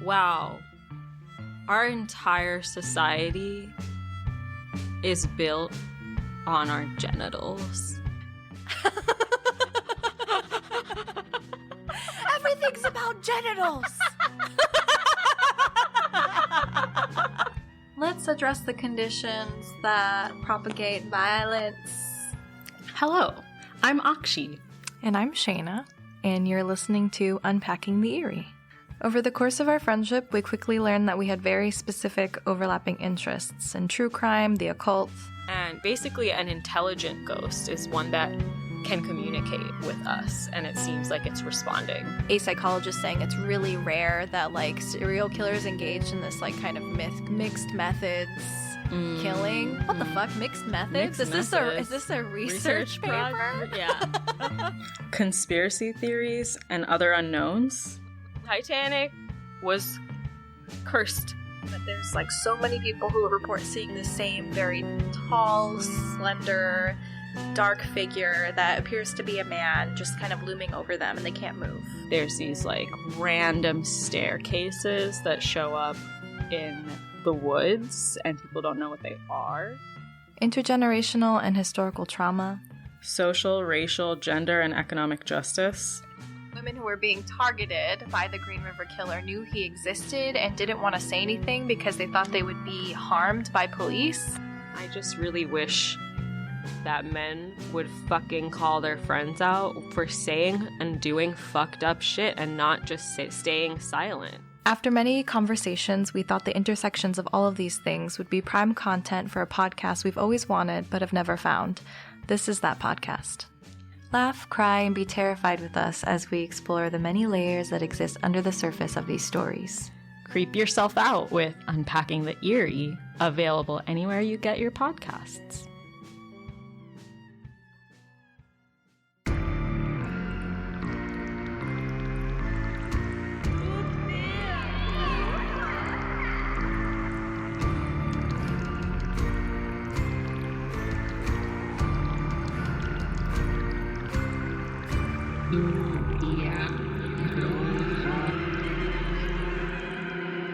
Wow. Our entire society is built on our genitals. Everything's about genitals. Let's address the conditions that propagate violence. Hello, I'm Akshi. And I'm Shayna, and you're listening to Unpacking the Eerie. Over the course of our friendship, we quickly learned that we had very specific overlapping interests in true crime, the occult. And basically an intelligent ghost is one that can communicate with us, and it seems like it's responding. A psychologist saying it's really rare that serial killers engage in this kind of mixed methods killing. What the fuck? Mixed methods? Is this a research paper? Yeah. Conspiracy theories and other unknowns. Titanic was cursed. But there's so many people who report seeing the same very tall, slender, dark figure that appears to be a man just kind of looming over them, and they can't move. There's these random staircases that show up in the woods, and people don't know what they are. Intergenerational and historical trauma. Social, racial, gender, and economic justice. Women who were being targeted by the Green River Killer knew he existed and didn't want to say anything because they thought they would be harmed by police. I just really wish that men would fucking call their friends out for saying and doing fucked up shit and not just staying silent. After many conversations, we thought the intersections of all of these things would be prime content for a podcast we've always wanted but have never found. This is that podcast. Laugh, cry, and be terrified with us as we explore the many layers that exist under the surface of these stories. Creep yourself out with Unpacking the Eerie, available anywhere you get your podcasts.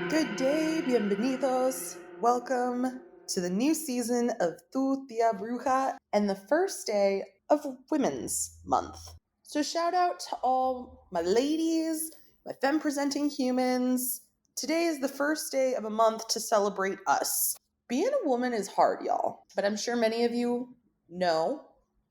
Good day, bienvenidos. Welcome to the new season of Tu Tia Bruja and the first day of Women's Month. So shout out to all my ladies, my femme-presenting humans. Today is the first day of a month to celebrate us. Being a woman is hard, y'all, but I'm sure many of you know,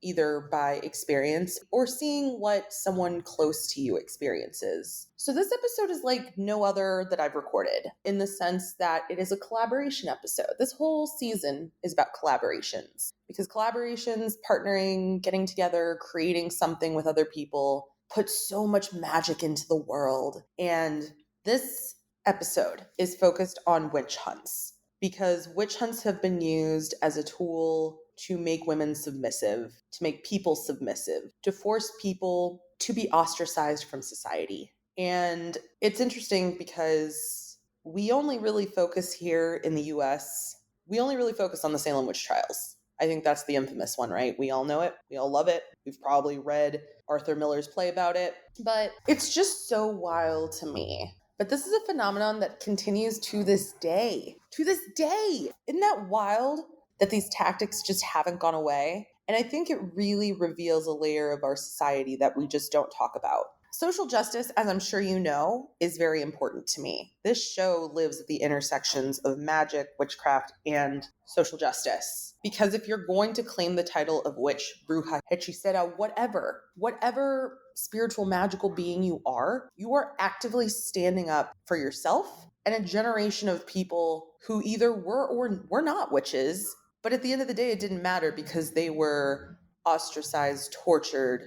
either by experience or seeing what someone close to you experiences. So this episode is like no other that I've recorded, in the sense that it is a collaboration episode. This whole season is about collaborations, because collaborations, partnering, getting together, creating something with other people puts so much magic into the world. And this episode is focused on witch hunts, because witch hunts have been used as a tool to make women submissive, to make people submissive, to force people to be ostracized from society. And it's interesting because we only really focus here in the US, we only really focus on the Salem witch trials. I think that's the infamous one, right? We all know it. We all love it. We've probably read Arthur Miller's play about it. But it's just so wild to me. But this is a phenomenon that continues to this day. To this day! Isn't that wild? That these tactics just haven't gone away. And I think it really reveals a layer of our society that we just don't talk about. Social justice, as I'm sure you know, is very important to me. This show lives at the intersections of magic, witchcraft, and social justice. Because if you're going to claim the title of witch, bruja, hechicera, whatever spiritual, magical being you are actively standing up for yourself and a generation of people who either were or were not witches. But at the end of the day, it didn't matter because they were ostracized, tortured,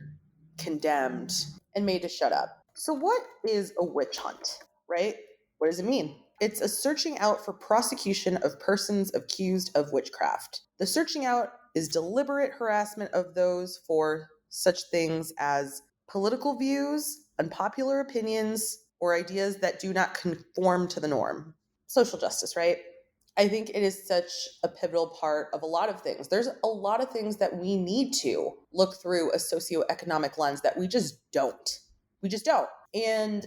condemned, and made to shut up. So what is a witch hunt, right? What does it mean? It's a searching out for prosecution of persons accused of witchcraft. The searching out is deliberate harassment of those for such things as political views, unpopular opinions, or ideas that do not conform to the norm. Social justice, right? I think it is such a pivotal part of a lot of things. There's a lot of things that we need to look through a socioeconomic lens that we just don't. We just don't. And,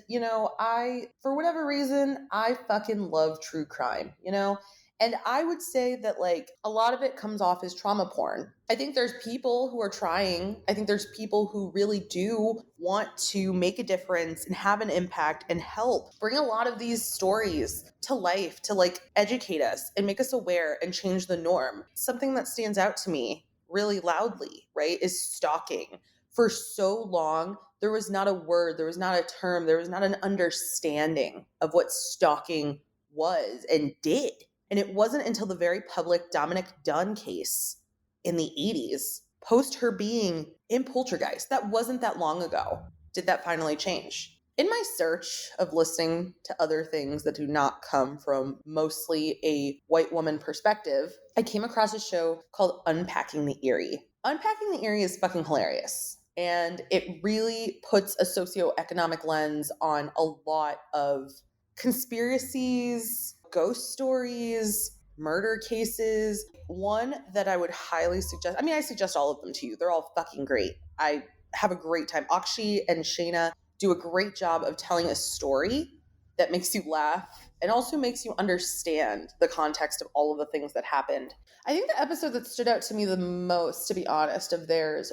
for whatever reason, I fucking love true crime, And I would say that, a lot of it comes off as trauma porn. I think there's people who are trying. I think there's people who really do want to make a difference and have an impact and help bring a lot of these stories to life, to, educate us and make us aware and change the norm. Something that stands out to me really loudly, right, is stalking. For so long, there was not a word, there was not a term, there was not an understanding of what stalking was and did. And it wasn't until the very public Dominic Dunn case in the 80s, post her being in Poltergeist, that wasn't that long ago, did that finally change. In my search of listening to other things that do not come from mostly a white woman perspective, I came across a show called Unpacking the Eerie. Unpacking the Eerie is fucking hilarious. And it really puts a socioeconomic lens on a lot of conspiracies, ghost stories, murder cases. One that I would highly suggest, I suggest all of them to you. They're all fucking great. I have a great time. Akshi and Shayna do a great job of telling a story that makes you laugh and also makes you understand the context of all of the things that happened. I think the episode that stood out to me the most, to be honest, of theirs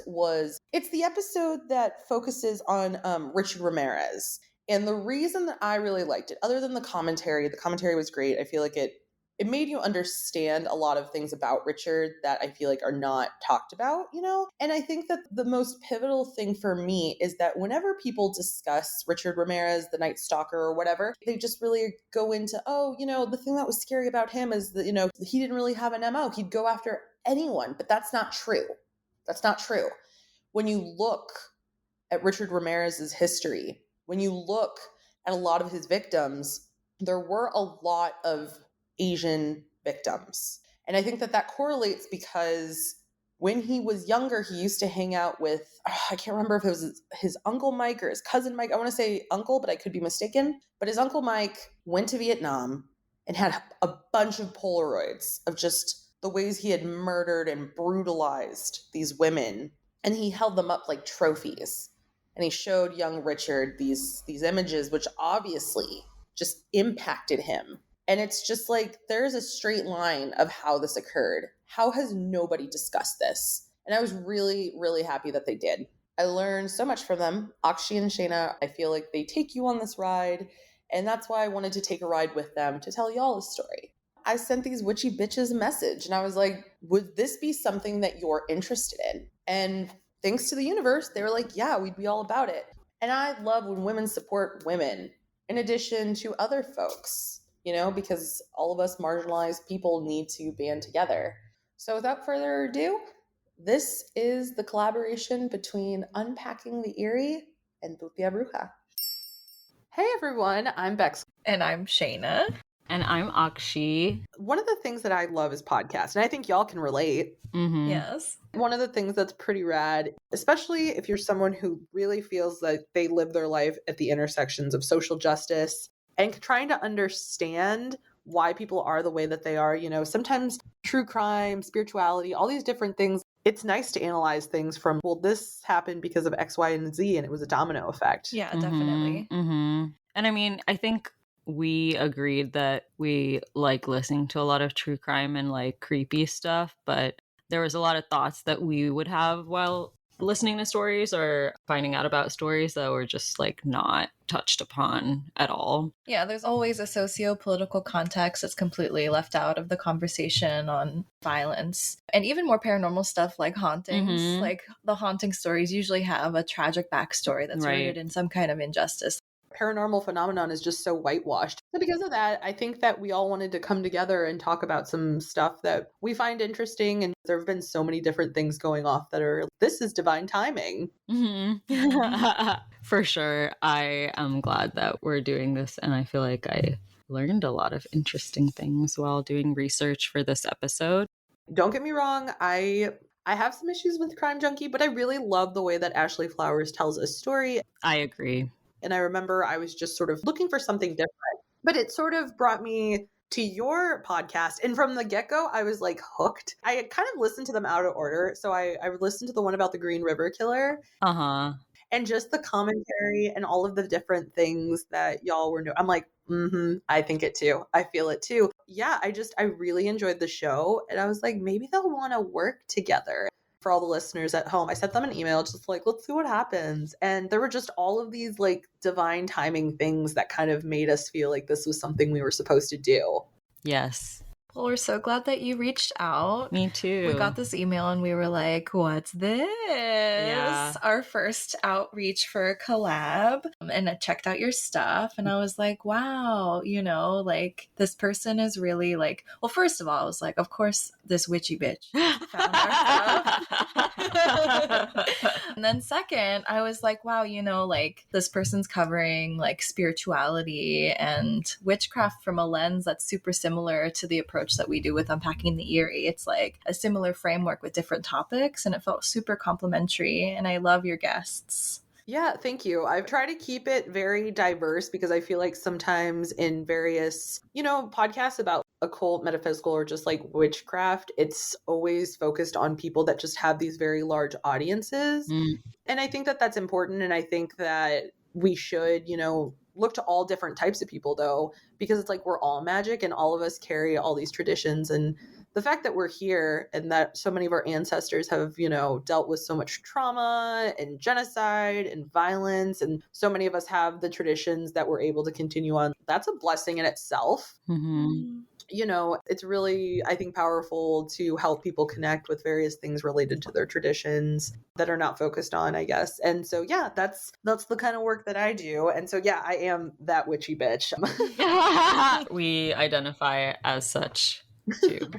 it's the episode that focuses on Richard Ramirez. And the reason that I really liked it, other than the commentary was great. I feel like it made you understand a lot of things about Richard that I feel like are not talked about, And I think that the most pivotal thing for me is that whenever people discuss Richard Ramirez, the Night Stalker or whatever, they just really go into, the thing that was scary about him is that, he didn't really have an MO. He'd go after anyone, but that's not true. That's not true. When you look at Richard Ramirez's history, when you look at a lot of his victims, there were a lot of Asian victims. And I think that correlates because when he was younger, he used to hang out with, I can't remember if it was his Uncle Mike or his cousin Mike. I want to say uncle, but I could be mistaken. But his Uncle Mike went to Vietnam and had a bunch of Polaroids of just the ways he had murdered and brutalized these women. And he held them up like trophies. And he showed young Richard these images, which obviously just impacted him. And it's just there's a straight line of how this occurred. How has nobody discussed this? And I was really, really happy that they did. I learned so much from them. Akshi and Shayna, I feel like they take you on this ride. And that's why I wanted to take a ride with them to tell y'all a story. I sent these witchy bitches a message and I was like, would this be something that you're interested in? And thanks to the universe, they were like, yeah, we'd be all about it. And I love when women support women in addition to other folks. Because all of us marginalized people need to band together. So without further ado, this is the collaboration between Unpacking the Eerie and Tutia Bruja. Hey everyone, I'm Bex. And I'm Shayna. And I'm Akshi. One of the things that I love is podcasts, and I think y'all can relate. Mm-hmm. Yes. One of the things that's pretty rad, especially if you're someone who really feels like they live their life at the intersections of social justice and trying to understand why people are the way that they are, sometimes true crime, spirituality, all these different things. It's nice to analyze things from, well, this happened because of X, Y, and Z, and it was a domino effect. Yeah, definitely. Mm-hmm. And I think we agreed that we like listening to a lot of true crime and creepy stuff, but there was a lot of thoughts that we would have while listening to stories or finding out about stories that were just not touched upon at all. Yeah, there's always a socio-political context that's completely left out of the conversation on violence. And even more paranormal stuff like hauntings. Mm-hmm. The haunting stories usually have a tragic backstory that's rooted in some kind of injustice. Paranormal phenomenon is just so whitewashed. So because of that, I think that we all wanted to come together and talk about some stuff that we find interesting. And there have been so many different things going off that are, this is divine timing. Mm-hmm. For sure. I am glad that we're doing this. And I feel like I learned a lot of interesting things while doing research for this episode. Don't get me wrong. I have some issues with Crime Junkie, but I really love the way that Ashley Flowers tells a story. I agree. And I remember I was just sort of looking for something different, but it sort of brought me to your podcast. And from the get-go, I was hooked. I kind of listened to them out of order. So I listened to the one about the Green River Killer. Uh-huh. And just the commentary and all of the different things that y'all were doing. I'm like, I think it too. I feel it too. Yeah, I really enjoyed the show. And I was like, maybe they'll want to work together. For all the listeners at home, I sent them an email just like, let's see what happens. And there were just all of these like divine timing things that kind of made us feel like this was something we were supposed to do. Yes. Well, we're so glad that you reached out. Me too. We got this email and we were like, what's this? Yeah. Our first outreach for a collab. And I checked out your stuff and I was like, wow, you know, like this person is really like, well, first of all, I was like, of course, this witchy bitch found our stuff. And then second, I was like, wow, you know, like this person's covering like spirituality and witchcraft from a lens that's super similar to the approach that we do with Unpacking the Eerie. It's like a similar framework with different topics, and it felt super complimentary, and I love your guests. Yeah, thank you. I try to keep it very diverse because I feel like sometimes in various, podcasts about occult, metaphysical, or just like witchcraft, it's always focused on people that just have these very large audiences. And I think that that's important. And I think that we should, look to all different types of people though, because it's like we're all magic and all of us carry all these traditions. And the fact that we're here and that so many of our ancestors have, dealt with so much trauma and genocide and violence, and so many of us have the traditions that we're able to continue on, that's a blessing in itself. Mm-hmm. It's really, I think, powerful to help people connect with various things related to their traditions that are not focused on, I guess. And so, yeah, that's the kind of work that I do. And so, yeah, I am that witchy bitch. We identify as such too.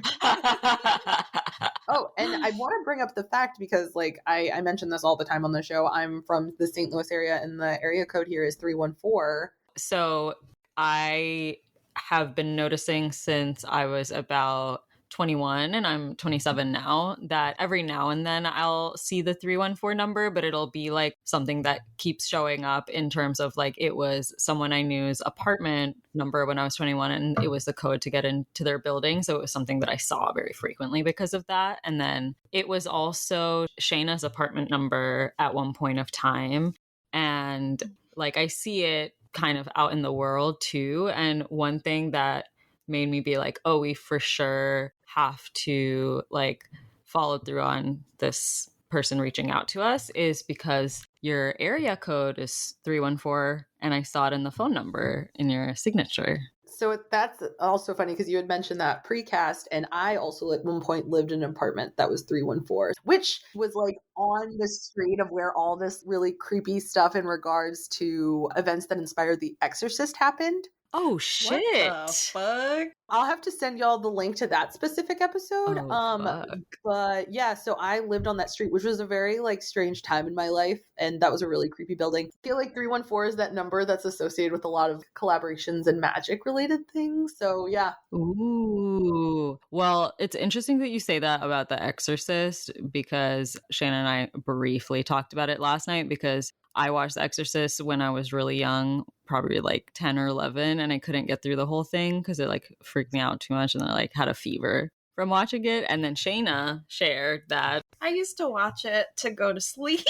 Oh, and I want to bring up the fact because, like, I mention this all the time on the show. I'm from the St. Louis area, and the area code here is 314. So I have been noticing since I was about 21 and I'm 27 now that every now and then I'll see the 314 number, but it'll be like something that keeps showing up in terms of like it was someone I knew's apartment number when I was 21 and it was the code to get into their building. So it was something that I saw very frequently because of that. And then it was also Shayna's apartment number at one point of time. And like I see it kind of out in the world too. And one thing that made me be like, oh, we for sure have to like follow through on this person reaching out to us is because your area code is 314 and I saw it in the phone number in your signature. So that's also funny because you had mentioned that precast, and I also at one point lived in an apartment that was 314, which was like on the street of where all this really creepy stuff in regards to events that inspired The Exorcist happened. Oh shit! What the fuck? I'll have to send y'all the link to that specific episode. Fuck. But yeah, so I lived on that street, which was a very like strange time in my life, and that was a really creepy building. I feel like 314 is that number that's associated with a lot of collaborations and magic related things. So yeah. Ooh. Well, it's interesting that you say that about The Exorcist because Shannon and I briefly talked about it last night because I watched The Exorcist when I was really young, probably like 10 or 11, and I couldn't get through the whole thing because it like freaked me out too much and I like had a fever from watching it. And then Shayna shared that I used to watch it to go to sleep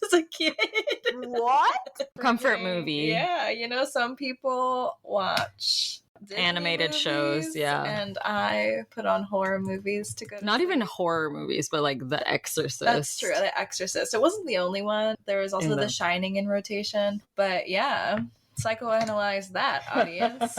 as a kid. What? comfort movie. Yeah, some people watch Disney Animated shows, movies, yeah. And I put on horror movies to go to Not sleep. even horror movies, but like The Exorcist. That's true. The Exorcist. It wasn't the only one. There was also The Shining in rotation. But yeah, psychoanalyze that, audience.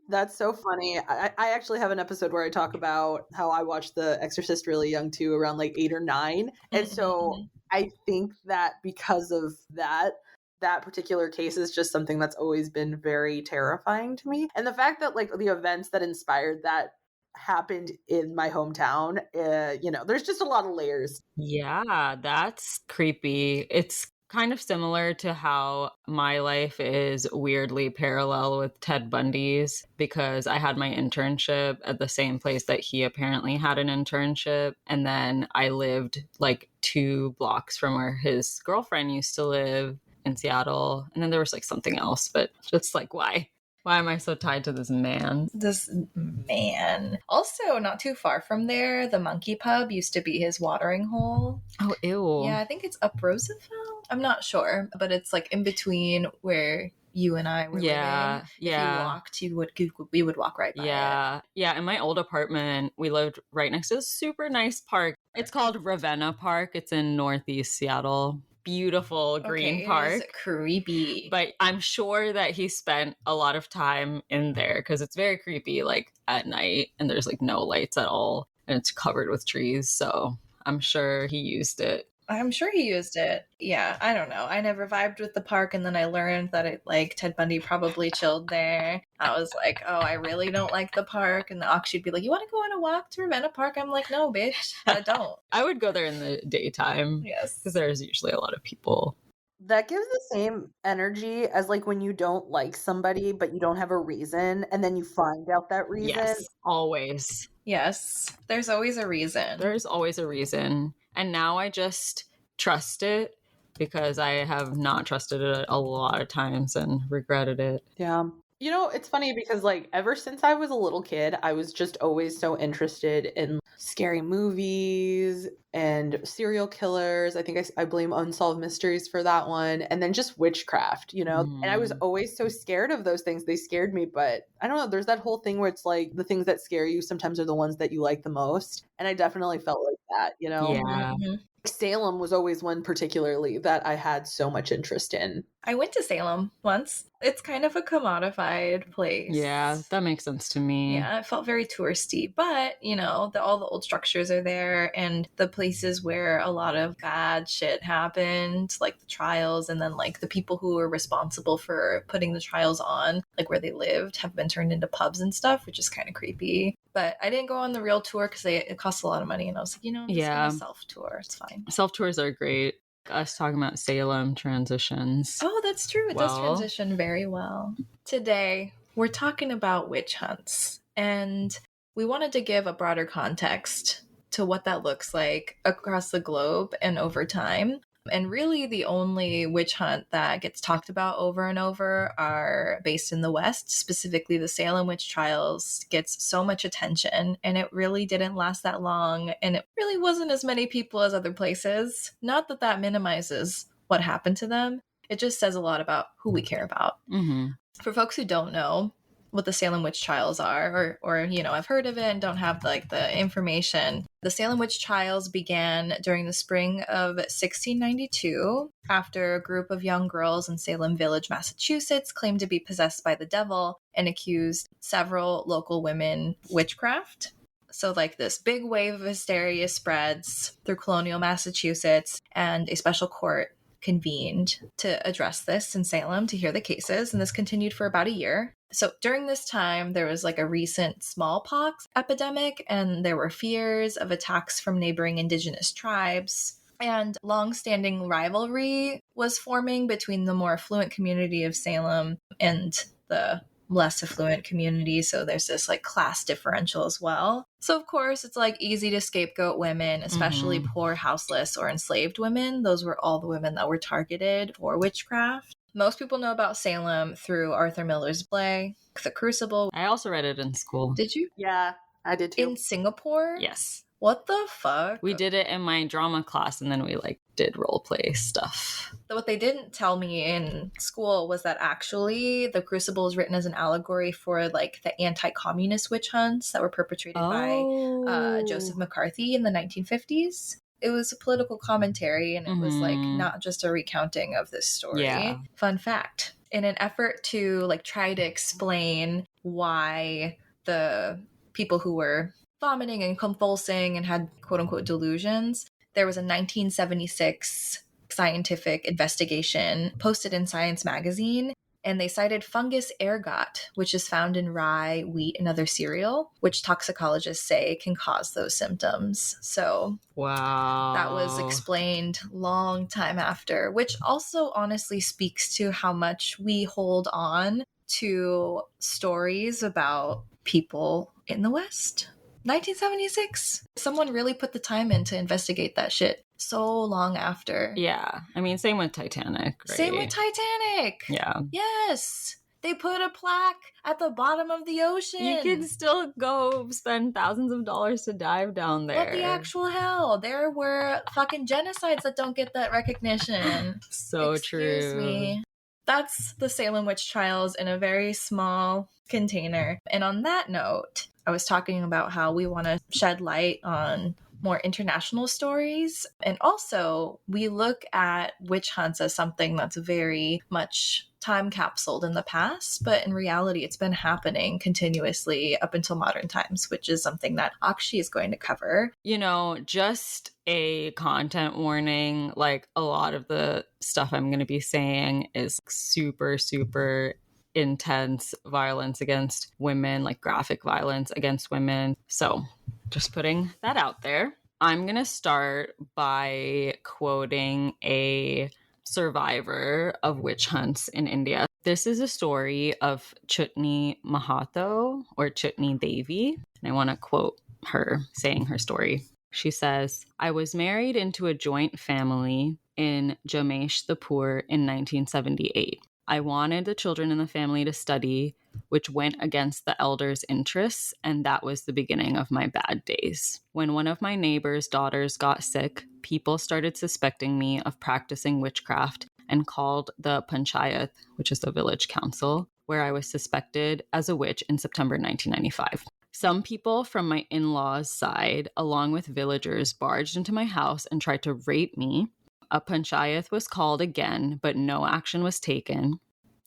That's so funny. I actually have an episode where I talk about how I watched The Exorcist really young too, around like 8 or 9. And so I think that because of that particular case is just something that's always been very terrifying to me. And the fact that like the events that inspired that happened in my hometown, there's just a lot of layers. Yeah, that's creepy. It's kind of similar to how my life is weirdly parallel with Ted Bundy's because I had my internship at the same place that he apparently had an internship. And then I lived like 2 blocks from where his girlfriend used to live in Seattle. And then there was like something else, but just like, why? Why am I so tied to this man? This man. Also, not too far from there, the Monkey Pub used to be his watering hole. Oh, ew. Yeah, I think it's up Roosevelt. I'm not sure, but it's like in between where you and I were living. Yeah. If you walked, we would walk right by it. Yeah. In my old apartment, we lived right next to a super nice park. It's called Ravenna Park. It's in Northeast Seattle. Beautiful green park. It is creepy. But I'm sure that he spent a lot of time in there because it's very creepy, like at night, and there's like no lights at all, and it's covered with trees. So I'm sure he used it. I'm sure he used it. Yeah, I don't know. I never vibed with the park, and then I learned that Ted Bundy probably chilled there. I was like, oh, I really don't like the park. And the Ox would be like, you want to go on a walk to Ravenna Park? I'm like, no, bitch, I don't. I would go there in the daytime. Yes. Because there's usually a lot of people. That gives the same energy as like when you don't like somebody, but you don't have a reason, and then you find out that reason. Yes, always. Yes, there's always a reason. There's always a reason. And now I just trust it because I have not trusted it a lot of times and regretted it. Yeah. You know, it's funny because like ever since I was a little kid, I was just always so interested in scary movies and serial killers. I think I blame Unsolved Mysteries for that one. And then just witchcraft, you know? And I was always so scared of those things. They scared me, but I don't know. There's that whole thing where it's like the things that scare you sometimes are the ones that you like the most. And I definitely felt like that, you know? Yeah. Mm-hmm. Salem was always one particularly that I had so much interest in. I went to Salem once. It's kind of a commodified place. Yeah, that makes sense to me. Yeah, it felt very touristy, but you know, all the old structures are there, and the places where a lot of bad shit happened, like the trials, and then like the people who were responsible for putting the trials on, like where they lived, have been turned into pubs and stuff, which is kind of creepy. But I didn't go on the real tour because it costs a lot of money, and I was like, you know, I'm just gonna self-tour. It's fine. Self-tours are great. Us talking about Salem transitions. Oh, that's true. It does transition very well. Today, we're talking about witch hunts, and we wanted to give a broader context to what that looks like across the globe and over time. And really, the only witch hunt that gets talked about over and over are based in the West. Specifically, the Salem witch trials gets so much attention, and it really didn't last that long, and it really wasn't as many people as other places. Not that that minimizes what happened to them. It just says a lot about who we care about. Mm-hmm. For folks who don't know what the Salem witch trials are, or you know, I've heard of it and don't have like the information. The Salem witch trials began during the spring of 1692 after a group of young girls in Salem Village, Massachusetts claimed to be possessed by the devil and accused several local women witchcraft. So like this big wave of hysteria spreads through colonial Massachusetts, and a special court convened to address this in Salem to hear the cases, and this continued for about a year. So during this time, there was like a recent smallpox epidemic, and there were fears of attacks from neighboring indigenous tribes. And long-standing rivalry was forming between the more affluent community of Salem and the less affluent community. So there's this like class differential as well. So of course, it's like easy to scapegoat women, especially poor, houseless, or enslaved women. Those were all the women that were targeted for witchcraft. Most people know about Salem through Arthur Miller's play, The Crucible. I also read it in school. Did you? Yeah, I did too. In Singapore? Yes. What the fuck? We did it in my drama class, and then we like did role play stuff. What they didn't tell me in school was that actually The Crucible is written as an allegory for like the anti-communist witch hunts that were perpetrated by Joseph McCarthy in the 1950s. It was a political commentary, and it was like not just a recounting of this story. Yeah. Fun fact. In an effort to like try to explain why the people who were vomiting and convulsing and had quote unquote delusions, there was a 1976 scientific investigation posted in Science magazine, and they cited fungus ergot, which is found in rye, wheat, and other cereal, which toxicologists say can cause those symptoms. So wow, that was explained long time after, which also honestly speaks to how much we hold on to stories about people in the West. 1976. Someone really put the time in to investigate that shit so long after. Yeah. I mean, same with Titanic, right? Same with Titanic. Yeah. Yes. They put a plaque at the bottom of the ocean. You can still go spend thousands of dollars to dive down there. What the actual hell? There were fucking genocides that don't get that recognition. So Excuse true. me. That's the Salem witch trials in a very small container. And on that note, I was talking about how we want to shed light on more international stories. And also, we look at witch hunts as something that's very much time capsuled in the past, but in reality, it's been happening continuously up until modern times, which is something that Akshi is going to cover. You know, just a content warning, like a lot of the stuff I'm going to be saying is super, super intense violence against women, like graphic violence against women. So just putting that out there. I'm going to start by quoting a survivor of witch hunts in India. This is a story of Chutney Mahato or Chutney Devi. And I want to quote her saying her story. She says, "I was married into a joint family in Jameshdpur in 1978. I wanted the children in the family to study, which went against the elders' interests, and that was the beginning of my bad days. When one of my neighbor's daughters got sick, people started suspecting me of practicing witchcraft and called the panchayat, which is the village council, where I was suspected as a witch in September 1995. Some people from my in-laws' side, along with villagers, barged into my house and tried to rape me. A panchayat was called again, but no action was taken.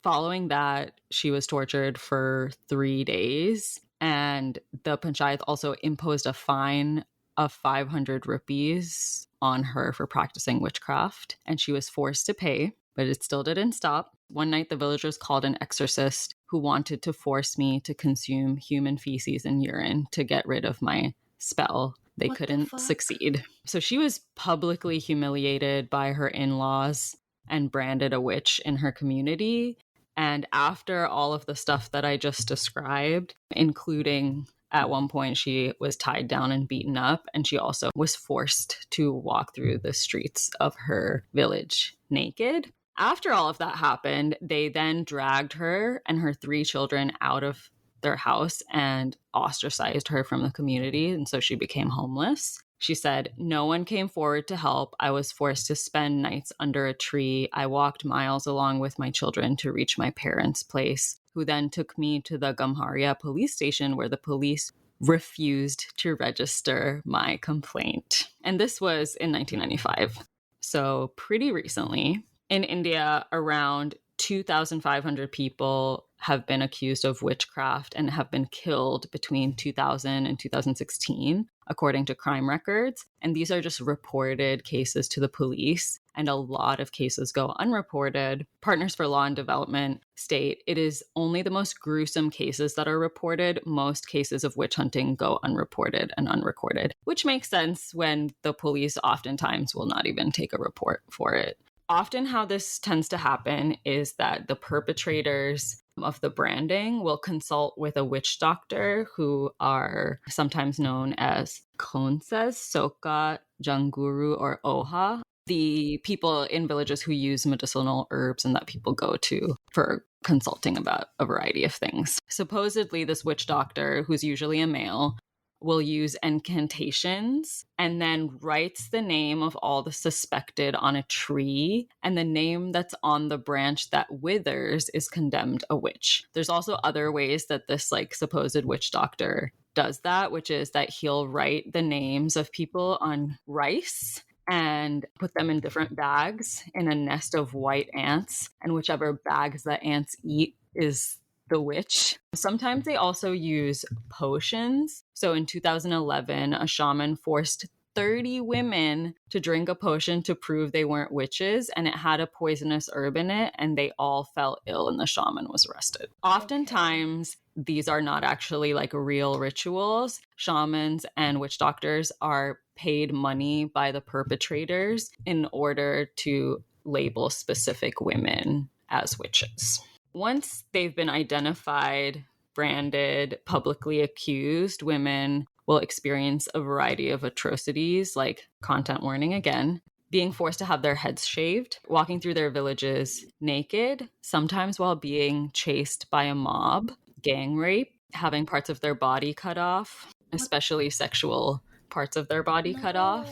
Following that, she was tortured for 3 days, and the panchayat also imposed a fine of 500 rupees on her for practicing witchcraft, and she was forced to pay, but it still didn't stop. One night, the villagers called an exorcist who wanted to force me to consume human feces and urine to get rid of my spell. They couldn't succeed. So she was publicly humiliated by her in-laws and branded a witch in her community. And after all of the stuff that I just described, including at one point she was tied down and beaten up, and she also was forced to walk through the streets of her village naked. After all of that happened, they then dragged her and her 3 children out of their house and ostracized her from the community, and so she became homeless. She said, "No one came forward to help. I was forced to spend nights under a tree. I walked miles along with my children to reach my parents' place, who then took me to the Gamharia police station where the police refused to register my complaint." And this was in 1995, so pretty recently. In India, around 2,500 people have been accused of witchcraft and have been killed between 2000 and 2016, according to crime records. And these are just reported cases to the police, and a lot of cases go unreported. Partners for Law and Development state it is only the most gruesome cases that are reported. Most cases of witch hunting go unreported and unrecorded, which makes sense when the police oftentimes will not even take a report for it. Often how this tends to happen is that the perpetrators of the branding will consult with a witch doctor, who are sometimes known as Khonses, Soka, Janguru, or Oha, the people in villages who use medicinal herbs and that people go to for consulting about a variety of things. Supposedly, this witch doctor, who's usually a male, will use incantations and then writes the name of all the suspected on a tree, and the name that's on the branch that withers is condemned a witch. There's also other ways that this supposed witch doctor does that, which is that he'll write the names of people on rice and put them in different bags in a nest of white ants, and whichever bags the ants eat is the witch. Sometimes they also use potions. So in 2011, a shaman forced 30 women to drink a potion to prove they weren't witches, and it had a poisonous herb in it, and they all fell ill, and the shaman was arrested. Oftentimes, these are not actually real rituals. Shamans and witch doctors are paid money by the perpetrators in order to label specific women as witches. Once they've been identified, branded, publicly accused, women will experience a variety of atrocities, like content warning again. being forced to have their heads shaved, walking through their villages naked, sometimes while being chased by a mob, gang rape, having parts of their body cut off, especially sexual parts of their body cut off,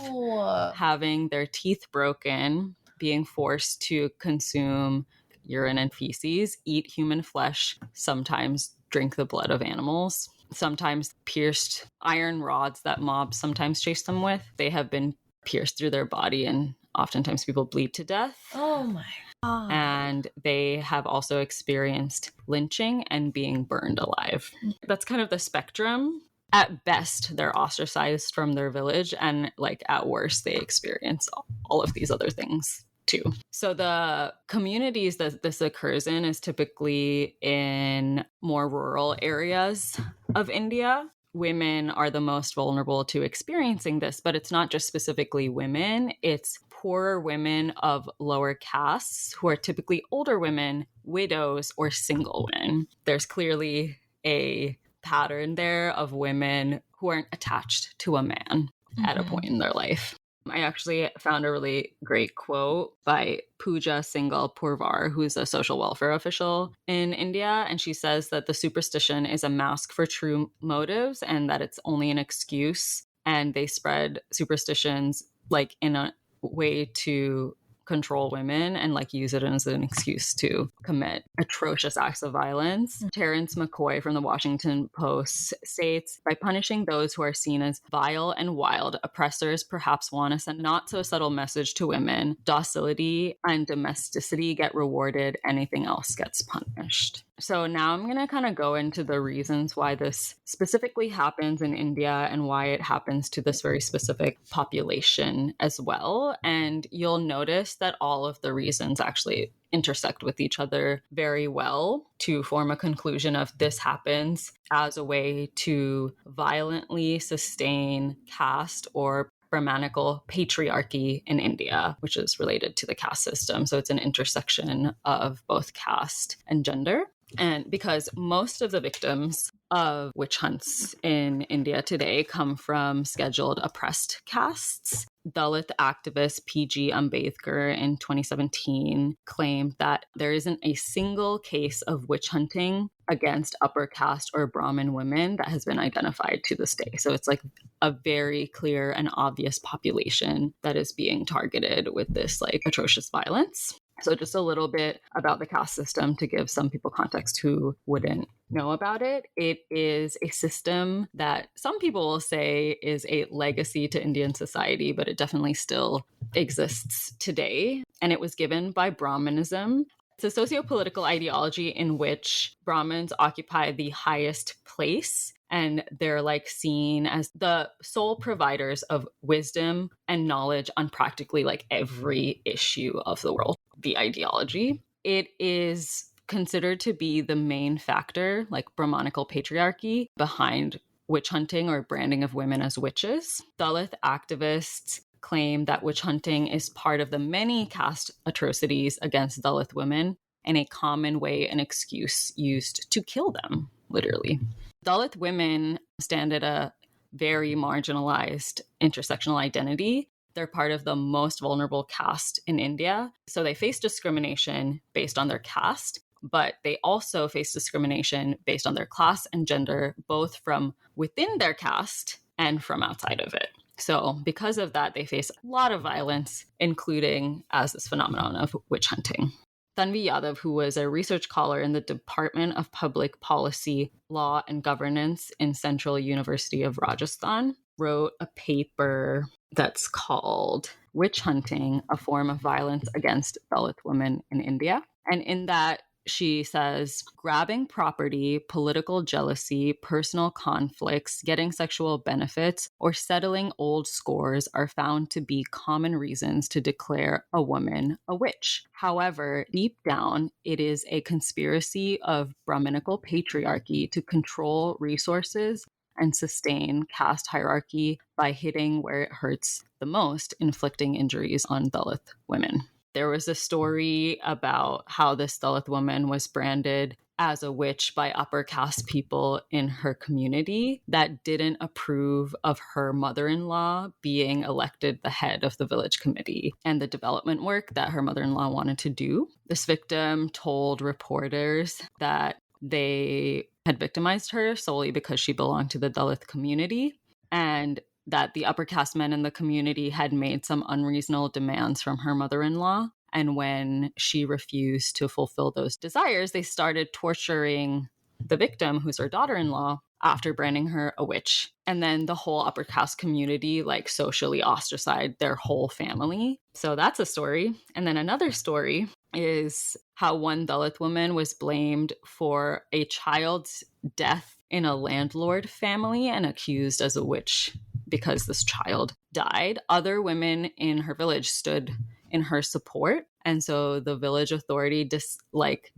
having their teeth broken, being forced to consume urine and feces, eat human flesh, sometimes drink the blood of animals, sometimes pierced iron rods that mobs sometimes chase them with. They have been pierced through their body, and oftentimes people bleed to death. Oh my God. And they have also experienced lynching and being burned alive. That's kind of the spectrum. At best, they're ostracized from their village, and like at worst, they experience all of these other things too. So the communities that this occurs in is typically in more rural areas of India. Women are the most vulnerable to experiencing this, but it's not just specifically women. It's poorer women of lower castes who are typically older women, widows, or single women. There's clearly a pattern there of women who aren't attached to a man at a point in their life. I actually found a really great quote by Pooja Singhal Purvar, who's a social welfare official in India. And she says that the superstition is a mask for true motives and that it's only an excuse. And they spread superstitions like in a way to control women and like use it as an excuse to commit atrocious acts of violence. Terrence McCoy from the Washington Post states, by punishing those who are seen as vile and wild, oppressors perhaps want to send not so subtle message to women. Docility and domesticity get rewarded, anything else gets punished. So now I'm going to kind of go into the reasons why this specifically happens in India and why it happens to this very specific population as well. And you'll notice that all of the reasons actually intersect with each other very well to form a conclusion of this happens as a way to violently sustain caste or Brahmanical patriarchy in India, which is related to the caste system. So it's an intersection of both caste and gender. And because most of the victims of witch hunts in India today come from scheduled oppressed castes, Dalit activist P.G. Ambedkar in 2017 claimed that there isn't a single case of witch hunting against upper caste or Brahmin women that has been identified to this day. So it's like a very clear and obvious population that is being targeted with this like atrocious violence. So just a little bit about the caste system to give some people context who wouldn't know about it. It is a system that some people will say is a legacy to Indian society, but it definitely still exists today. And it was given by Brahmanism. It's a socio-political ideology in which Brahmins occupy the highest place, and they're like seen as the sole providers of wisdom and knowledge on practically like every issue of the world. The ideology. It is considered to be the main factor, like Brahmanical patriarchy, behind witch hunting or branding of women as witches. Dalit activists claim that witch hunting is part of the many caste atrocities against Dalit women and a common way and excuse used to kill them, literally. Dalit women stand at a very marginalized intersectional identity. They're part of the most vulnerable caste in India. So they face discrimination based on their caste, but they also face discrimination based on their class and gender, both from within their caste and from outside of it. So because of that, they face a lot of violence, including as this phenomenon of witch hunting. Tanvi Yadav, who was a research scholar in the Department of Public Policy, Law and Governance in Central University of Rajasthan, wrote a paper that's called Witch Hunting, a Form of Violence Against Dalit Women in India. And in that, she says, grabbing property, political jealousy, personal conflicts, getting sexual benefits, or settling old scores are found to be common reasons to declare a woman a witch. However, deep down, it is a conspiracy of Brahmanical patriarchy to control resources and sustain caste hierarchy by hitting where it hurts the most, inflicting injuries on Dalit women. There was a story about how this Dalit woman was branded as a witch by upper caste people in her community that didn't approve of her mother-in-law being elected the head of the village committee and the development work that her mother-in-law wanted to do. This victim told reporters that they had victimized her solely because she belonged to the Dalit community, and that the upper caste men in the community had made some unreasonable demands from her mother-in-law. And when she refused to fulfill those desires, they started torturing the victim, who's her daughter-in-law, after branding her a witch. And then the whole upper caste community like socially ostracized their whole family. So that's a story. And then another story is how one Dalit woman was blamed for a child's death in a landlord family and accused as a witch because this child died. Other women in her village stood in her support. And so the village authority disliked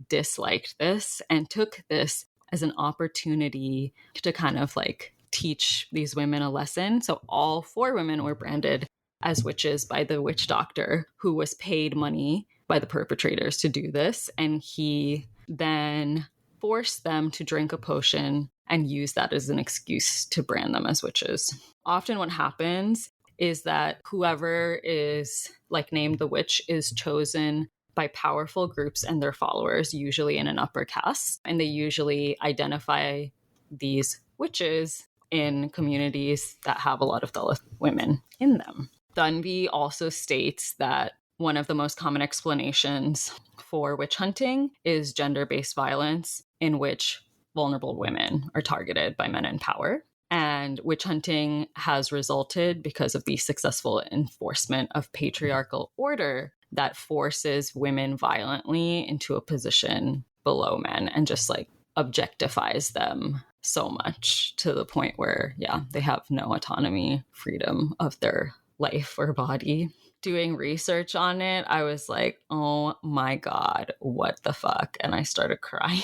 this and took this as an opportunity to kind of like teach these women a lesson. So all 4 women were branded as witches by the witch doctor, who was paid money by the perpetrators to do this. And he then forced them to drink a potion and use that as an excuse to brand them as witches. Often what happens is that whoever is like named the witch is chosen by powerful groups and their followers, usually in an upper caste. And they usually identify these witches in communities that have a lot of Dalit women in them. Dunby also states that one of the most common explanations for witch hunting is gender-based violence, in which vulnerable women are targeted by men in power. And witch hunting has resulted because of the successful enforcement of patriarchal order that forces women violently into a position below men and just like objectifies them so much to the point where, they have no autonomy, freedom of their life or body. Doing research on it, I was like, oh my God, what the fuck? And I started crying.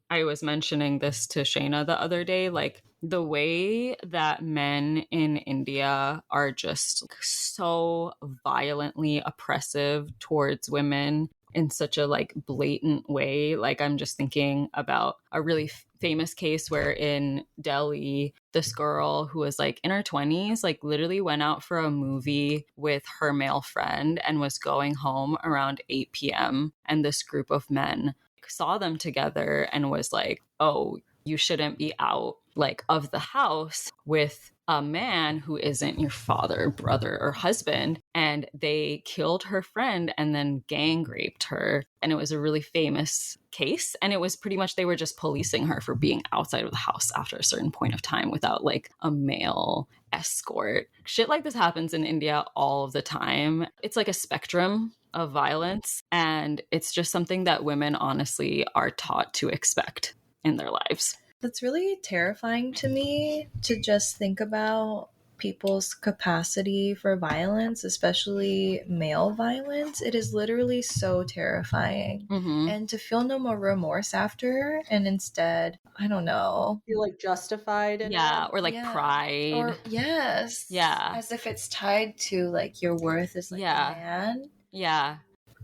I was mentioning this to Shayna the other day, like the way that men in India are just so violently oppressive towards women in such a like blatant way. Like I'm just thinking about a really famous case where in Delhi, this girl who was like in her 20s, like literally went out for a movie with her male friend and was going home around 8 p.m. And this group of men saw them together and was like, oh, you shouldn't be out like of the house with a man who isn't your father, brother, or husband. And they killed her friend and then gang raped her. And it was a really famous case. And it was pretty much, they were just policing her for being outside of the house after a certain point of time without like a male escort. Shit like this happens in India all of the time. It's like a spectrum of violence. And it's just something that women honestly are taught to expect in their lives. That's really terrifying to me to just think about people's capacity for violence, especially male violence. It is literally so terrifying. Mm-hmm. And to feel no more remorse after and instead, I don't know. Feel like justified in it. Or like pride. Or yes. Yeah. As if it's tied to like your worth as like a man. Yeah.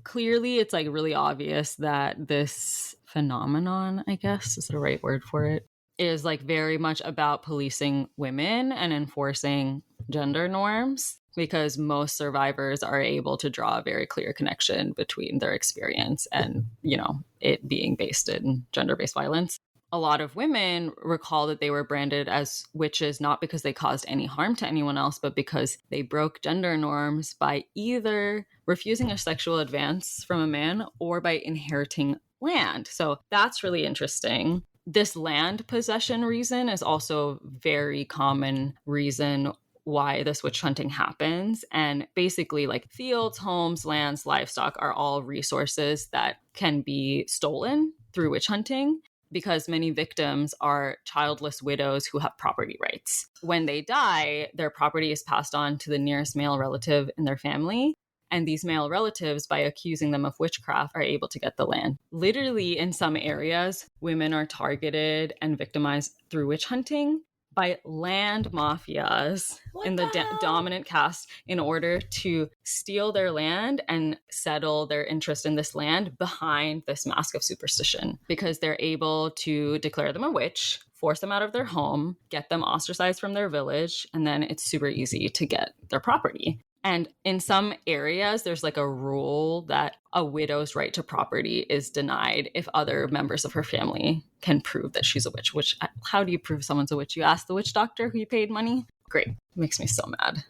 Clearly, it's like really obvious that this phenomenon, I guess is the right word for it, is like very much about policing women and enforcing gender norms, because most survivors are able to draw a very clear connection between their experience and, you know, it being based in gender-based violence. A lot of women recall that they were branded as witches not because they caused any harm to anyone else, but because they broke gender norms by either refusing a sexual advance from a man or by inheriting land. So that's really interesting. This land possession reason is also a very common reason why this witch hunting happens. And basically, like fields, homes, lands, livestock are all resources that can be stolen through witch hunting, because many victims are childless widows who have property rights. When they die, their property is passed on to the nearest male relative in their family. And these male relatives, by accusing them of witchcraft, are able to get the land. Literally, in some areas, women are targeted and victimized through witch hunting by land mafias in the dominant caste in order to steal their land and settle their interest in this land behind this mask of superstition, because they're able to declare them a witch, force them out of their home, get them ostracized from their village, and then it's super easy to get their property. And in some areas, there's like a rule that a widow's right to property is denied if other members of her family can prove that she's a witch. Which, how do you prove someone's a witch? You ask the witch doctor who you paid money? Great. Makes me so mad.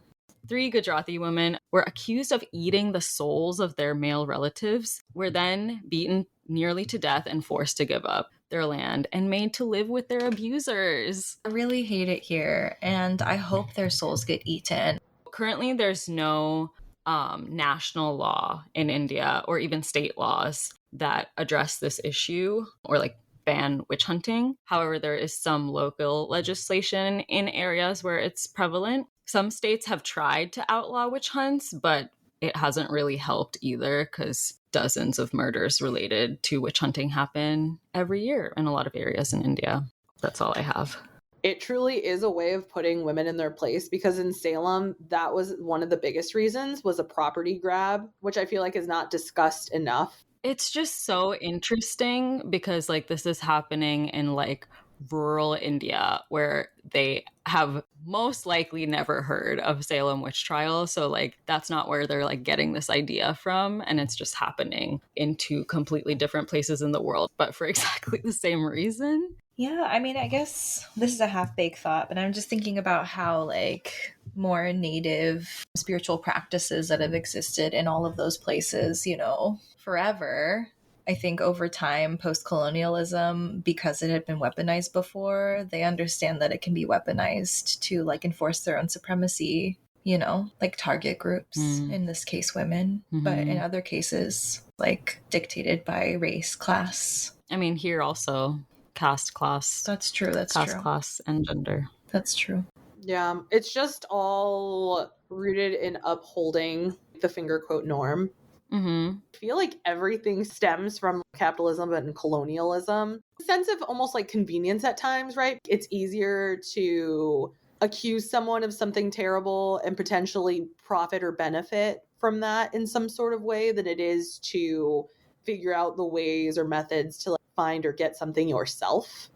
3 Gujarati women were accused of eating the souls of their male relatives, were then beaten nearly to death and forced to give up their land and made to live with their abusers. I really hate it here, and I hope their souls get eaten. Currently, there's no national law in India or even state laws that address this issue or like ban witch hunting. However, there is some local legislation in areas where it's prevalent. Some states have tried to outlaw witch hunts, but it hasn't really helped either, because dozens of murders related to witch hunting happen every year in a lot of areas in India. That's all I have. It truly is a way of putting women in their place, because in Salem, that was one of the biggest reasons, was a property grab, which I feel like is not discussed enough. It's just so interesting because like this is happening in like rural India where they have most likely never heard of Salem witch trials. So like that's not where they're like getting this idea from. And it's just happening in 2 completely different places in the world, but for exactly the same reason. Yeah, I mean, I guess this is a half-baked thought, but I'm just thinking about how, like, more native spiritual practices that have existed in all of those places, you know, forever. I think over time, post-colonialism, because it had been weaponized before, they understand that it can be weaponized to, like, enforce their own supremacy, you know, like target groups, in this case, women, but in other cases, like, dictated by race, class. I mean, here also... caste, class. That's true. That's caste, true. class, and gender. That's true. Yeah, it's just all rooted in upholding the finger quote norm. I feel like everything stems from capitalism and colonialism. A sense of almost like convenience at times, right? It's easier to accuse someone of something terrible and potentially profit or benefit from that in some sort of way than it is to figure out the ways or methods to like find or get something yourself.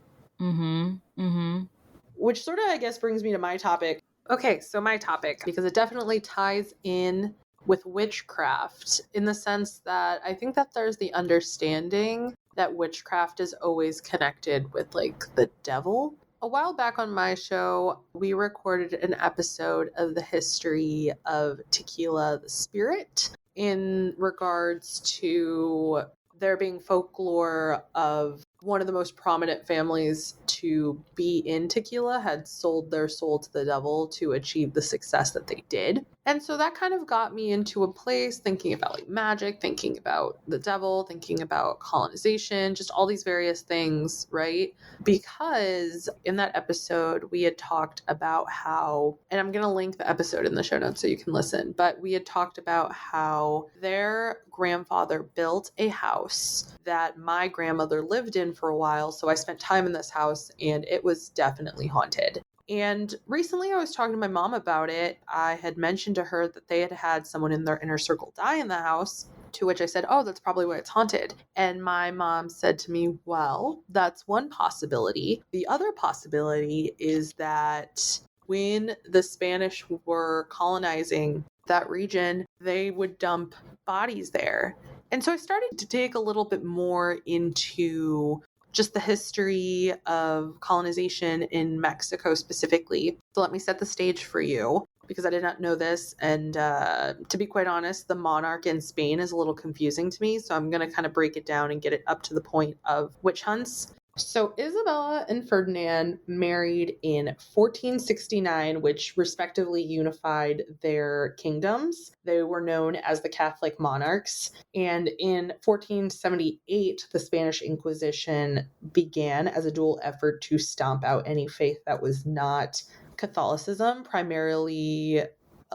Which sort of, I guess, brings me to my topic. Okay, so my topic, because it definitely ties in with witchcraft in the sense that I think that there's the understanding that witchcraft is always connected with like the devil. A while back on my show, we recorded an episode of the history of tequila, the spirit, in regards to there being folklore of one of the most prominent families to be in tequila had sold their soul to the devil to achieve the success that they did. And so that kind of got me into a place thinking about like magic, thinking about the devil, thinking about colonization, just all these various things, right? Because in that episode, we had talked about how, and I'm going to link the episode in the show notes so you can listen, but we had talked about how their grandfather built a house that my grandmother lived in for a while. So I spent time in this house and it was definitely haunted. And recently I was talking to my mom about it. I had mentioned to her that they had had someone in their inner circle die in the house, to which I said, oh, that's probably why it's haunted. And my mom said to me, well, that's one possibility. The other possibility is that when the Spanish were colonizing that region, they would dump bodies there. And so I started to dig a little bit more into just the history of colonization in Mexico specifically. So let me set the stage for you, because I did not know this. And to be quite honest, the monarch in Spain is a little confusing to me. So I'm going to kind of break it down and get it up to the point of witch hunts. So Isabella and Ferdinand married in 1469, which respectively unified their kingdoms. They were known as the Catholic monarchs. And in 1478, the Spanish Inquisition began as a dual effort to stomp out any faith that was not Catholicism, primarily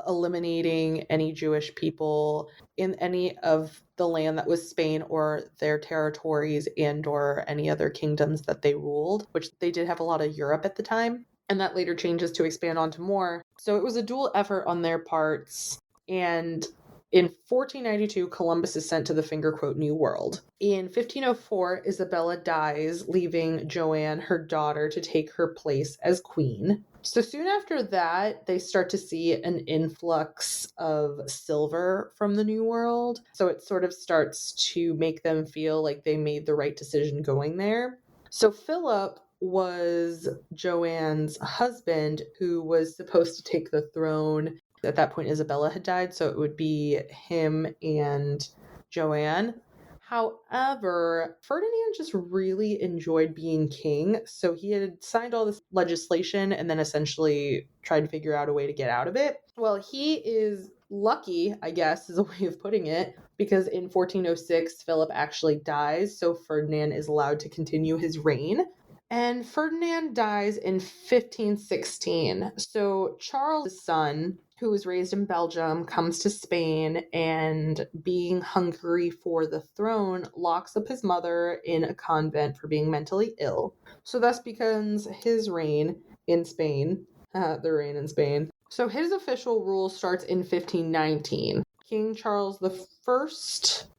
eliminating any Jewish people in any of the land that was Spain or their territories and or any other kingdoms that they ruled, which they did have a lot of Europe at the time. and that later changes to expand onto more. So it was a dual effort on their parts, and in 1492, Columbus is sent to the finger quote New World. In 1504, Isabella dies, leaving Joanne, her daughter, to take her place as queen. So soon after that, they start to see an influx of silver from the New World. So it sort of starts to make them feel like they made the right decision going there. So Philip was Joanne's husband, who was supposed to take the throne. At that point, Isabella had died, so it would be him and Joanne. However, Ferdinand just really enjoyed being king, so he had signed all this legislation and then essentially tried to figure out a way to get out of it. Well, he is lucky, I guess, is a way of putting it, because in 1406, Philip actually dies, so Ferdinand is allowed to continue his reign. And Ferdinand dies in 1516. So Charles' son, who was raised in Belgium, comes to Spain and, being hungry for the throne, locks up his mother in a convent for being mentally ill. So thus begins his reign in Spain, the reign in Spain. So his official rule starts in 1519. King Charles I,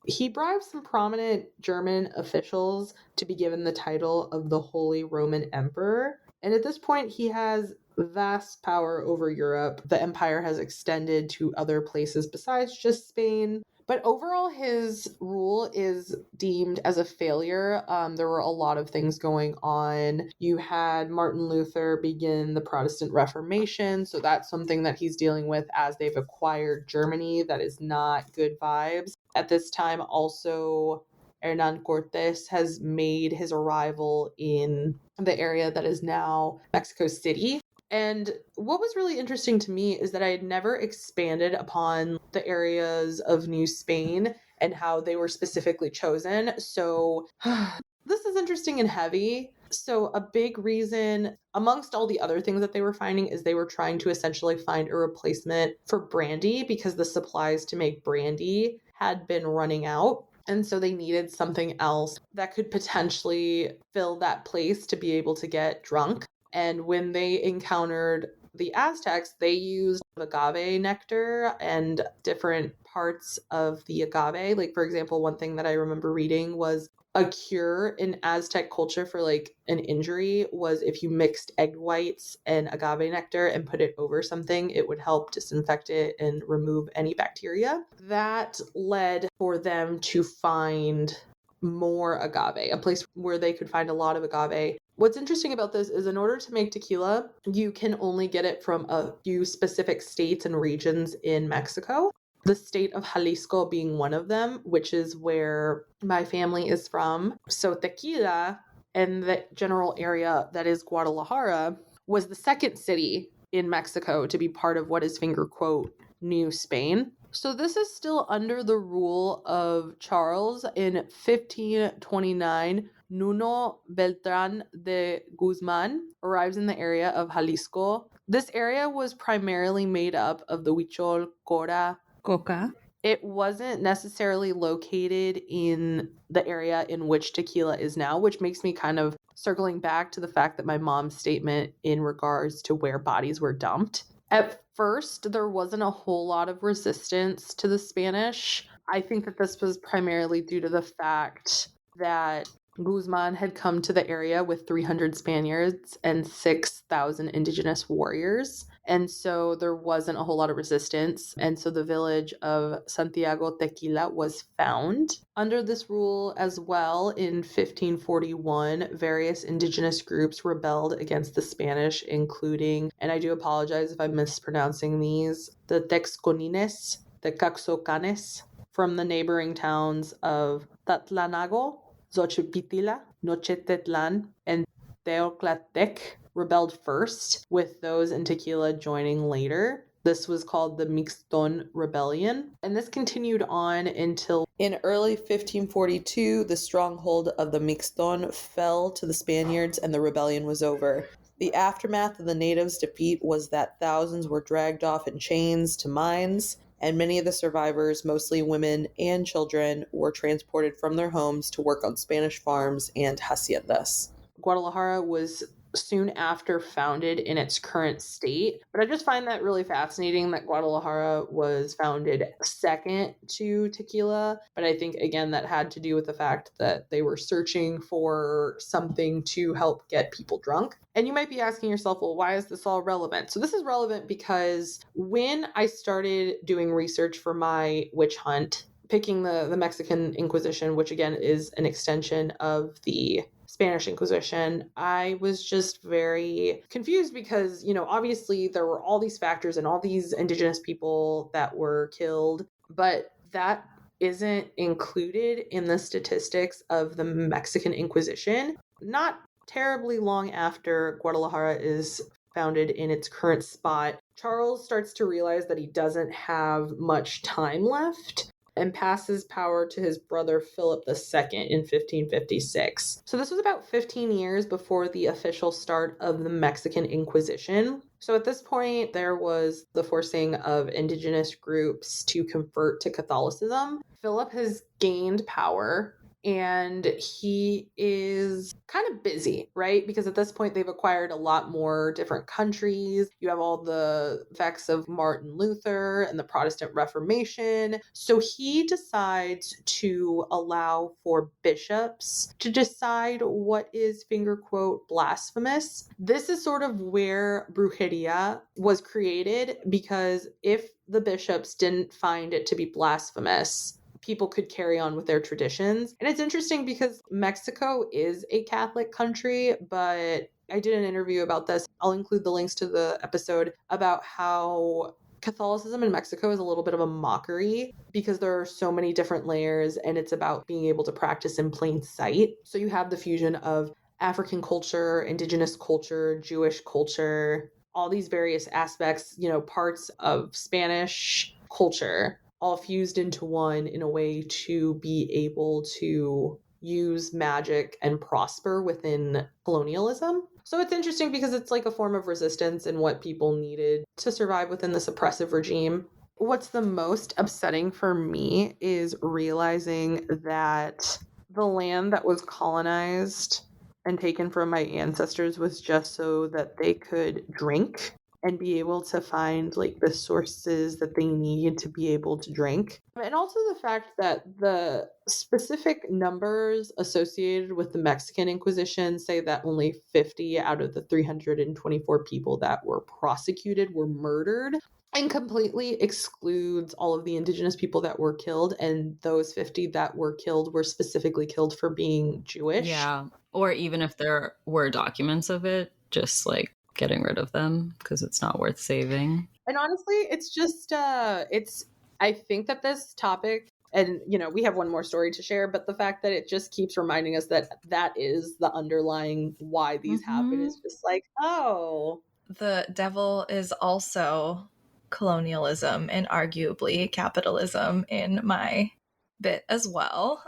he bribes some prominent German officials to be given the title of the Holy Roman Emperor. And at this point, he has vast power over Europe. The empire has extended to other places besides just Spain. But overall, his rule is deemed as a failure. There were a lot of things going on. You had Martin Luther begin the Protestant Reformation, so that's something that he's dealing with as they've acquired Germany. That is not good vibes. At this time, also, Hernan Cortes has made his arrival in the area that is now Mexico City. And what was really interesting to me is that I had never expanded upon the areas of New Spain and how they were specifically chosen. So this is interesting and heavy. So a big reason, amongst all the other things that they were finding, is they were trying to essentially find a replacement for brandy because the supplies to make brandy had been running out. And so they needed something else that could potentially fill that place to be able to get drunk. And when they encountered the Aztecs, they used agave nectar and different parts of the agave. Like, for example, one thing that I remember reading was a cure in Aztec culture for like an injury was if you mixed egg whites and agave nectar and put it over something, it would help disinfect it and remove any bacteria. That led for them to find more agave, a place where they could find a lot of agave. What's interesting about this is in order to make tequila, you can only get it from a few specific states and regions in Mexico. The state of Jalisco being one of them, which is where my family is from. So tequila and the general area that is Guadalajara was the second city in Mexico to be part of what is finger quote New Spain. So this is still under the rule of Charles. In 1529, Nuno Beltrán de Guzmán arrives in the area of Jalisco. This area was primarily made up of the Huichol, Cora, Coca. It wasn't necessarily located in the area in which tequila is now, which makes me kind of circling back to the fact that my mom's statement in regards to where bodies were dumped. At first, there wasn't a whole lot of resistance to the Spanish. I think that this was primarily due to the fact that Guzman had come to the area with 300 Spaniards and 6,000 indigenous warriors. And so there wasn't a whole lot of resistance. And so the village of Santiago Tequila was found. Under this rule as well, in 1541, various indigenous groups rebelled against the Spanish, including, and I do apologize if I'm mispronouncing these, the Texconines, the Caxocanes, from the neighboring towns of Tatlanago, Xochipitila, Nochetetlan, and Teoclatec rebelled first, with those in Tequila joining later. This was called the Mixton Rebellion, and this continued on until in early 1542, the stronghold of the Mixton fell to the Spaniards and the rebellion was over. The aftermath of the natives' defeat was that thousands were dragged off in chains to mines, and many of the survivors, mostly women and children, were transported from their homes to work on Spanish farms and haciendas. Guadalajara was soon after founded in its current state. But I just find that really fascinating that Guadalajara was founded second to Tequila. But I think, again, that had to do with the fact that they were searching for something to help get people drunk. And you might be asking yourself, well, why is this all relevant? So this is relevant because when I started doing research for my witch hunt, picking the Mexican Inquisition, which again is an extension of the Spanish Inquisition, I was just very confused because, obviously there were all these factors and all these indigenous people that were killed, but that isn't included in the statistics of the Mexican Inquisition. Not terribly long after Guadalajara is founded in its current spot, Charles starts to realize that he doesn't have much time left and passes power to his brother Philip II in 1556. So this was about 15 years before the official start of the Mexican Inquisition. So at this point, there was the forcing of indigenous groups to convert to Catholicism. Philip has gained power, and he is kind of busy, right? Because at this point, they've acquired a lot more different countries. You have all the effects of Martin Luther and the Protestant Reformation. So he decides to allow for bishops to decide what is, finger quote, blasphemous. This is sort of where Brujeria was created, because if the bishops didn't find it to be blasphemous, people could carry on with their traditions. And it's interesting because Mexico is a Catholic country, but I did an interview about this. I'll include the links to the episode about how Catholicism in Mexico is a little bit of a mockery because there are so many different layers, and it's about being able to practice in plain sight. So you have the fusion of African culture, indigenous culture, Jewish culture, all these various aspects, parts of Spanish culture, all fused into one in a way to be able to use magic and prosper within colonialism. So it's interesting because it's like a form of resistance and what people needed to survive within this oppressive regime. What's the most upsetting for me is realizing that the land that was colonized and taken from my ancestors was just so that they could drink and be able to find the sources that they need to be able to drink. And also the fact that the specific numbers associated with the Mexican Inquisition say that only 50 out of the 324 people that were prosecuted were murdered, and completely excludes all of the indigenous people that were killed. And those 50 that were killed were specifically killed for being Jewish. Yeah. Or even if there were documents of it, just getting rid of them because it's not worth saving. And honestly, it's just, I think that this topic, and, we have one more story to share, but the fact that it just keeps reminding us that is the underlying why these happen is just oh. The devil is also colonialism and arguably capitalism in my bit as well.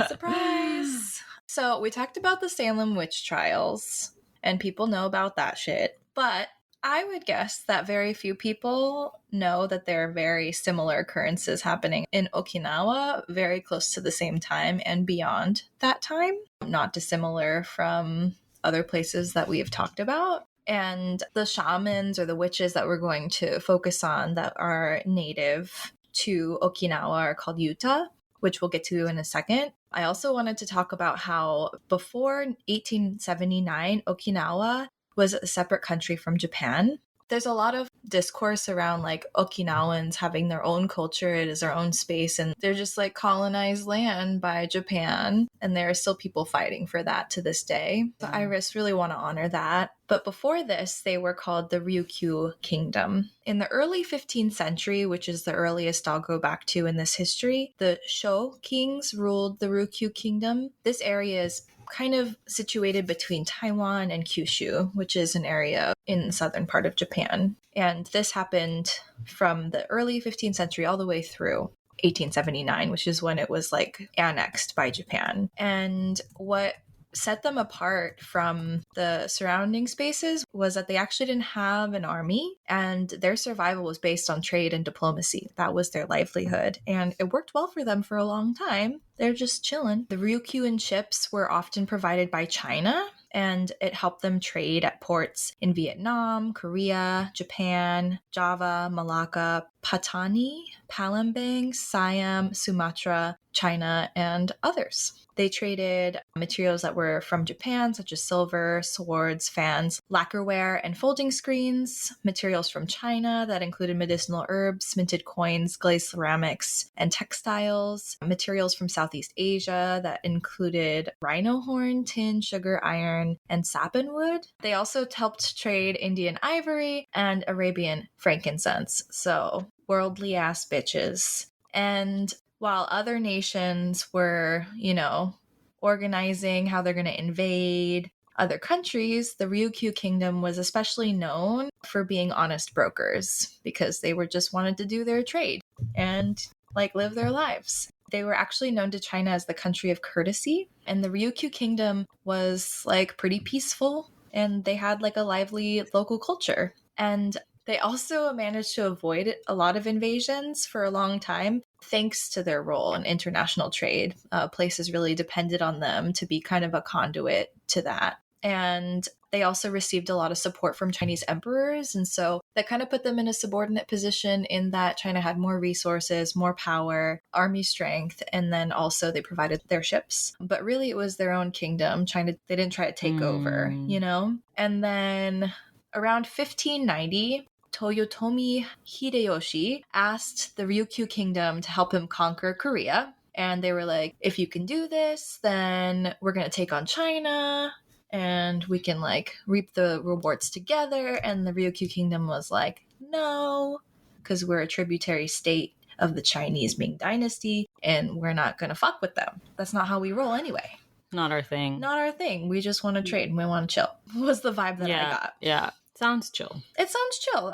Surprise! So we talked about the Salem witch trials, and people know about that shit. But I would guess that very few people know that there are very similar occurrences happening in Okinawa very close to the same time and beyond that time. Not dissimilar from other places that we have talked about. And the shamans or the witches that we're going to focus on that are native to Okinawa are called Yuta, which we'll get to in a second. I also wanted to talk about how before 1879, Okinawa was a separate country from Japan. There's a lot of discourse around Okinawans having their own culture, it is their own space, and they're just colonized land by Japan, and there are still people fighting for that to this day. So I just really want to honor that. But before this, they were called the Ryukyu Kingdom. In the early 15th century, which is the earliest I'll go back to in this history, the Sho kings ruled the Ryukyu Kingdom. This area is kind of situated between Taiwan and Kyushu, which is an area in the southern part of Japan. And this happened from the early 15th century all the way through 1879, which is when it was annexed by Japan. And what set them apart from the surrounding spaces was that they actually didn't have an army, and their survival was based on trade and diplomacy. That was their livelihood, and it worked well for them for a long time. They're just chilling. The Ryukyuan ships were often provided by China, and it helped them trade at ports in Vietnam, Korea, Japan, Java, Malacca, Patani, Palembang, Siam, Sumatra, China, and others. They traded materials that were from Japan, such as silver, swords, fans, lacquerware, and folding screens, materials from China that included medicinal herbs, minted coins, glazed ceramics, and textiles, materials from Southeast Asia that included rhino horn, tin, sugar, iron, and sappanwood. They also helped trade Indian ivory and Arabian frankincense. So, worldly ass bitches. And while other nations were, organizing how they're going to invade other countries, the Ryukyu Kingdom was especially known for being honest brokers because they were just wanted to do their trade and live their lives. They were actually known to China as the country of courtesy, and the Ryukyu Kingdom was pretty peaceful, and they had a lively local culture. And they also managed to avoid a lot of invasions for a long time, thanks to their role in international trade. Places really depended on them to be kind of a conduit to that. And they also received a lot of support from Chinese emperors. And so that kind of put them in a subordinate position in that China had more resources, more power, army strength, and then also they provided their ships. But really it was their own kingdom. China, they didn't try to take over, And then around 1590, Toyotomi Hideyoshi asked the Ryukyu Kingdom to help him conquer Korea. And they were like, if you can do this, then we're going to take on China and we can reap the rewards together. And the Ryukyu Kingdom was like, no, because we're a tributary state of the Chinese Ming Dynasty and we're not going to fuck with them. That's not how we roll anyway. Not our thing. Not our thing. We just want to trade and we want to chill. Was the vibe that I got. Yeah. Sounds chill. It sounds chill.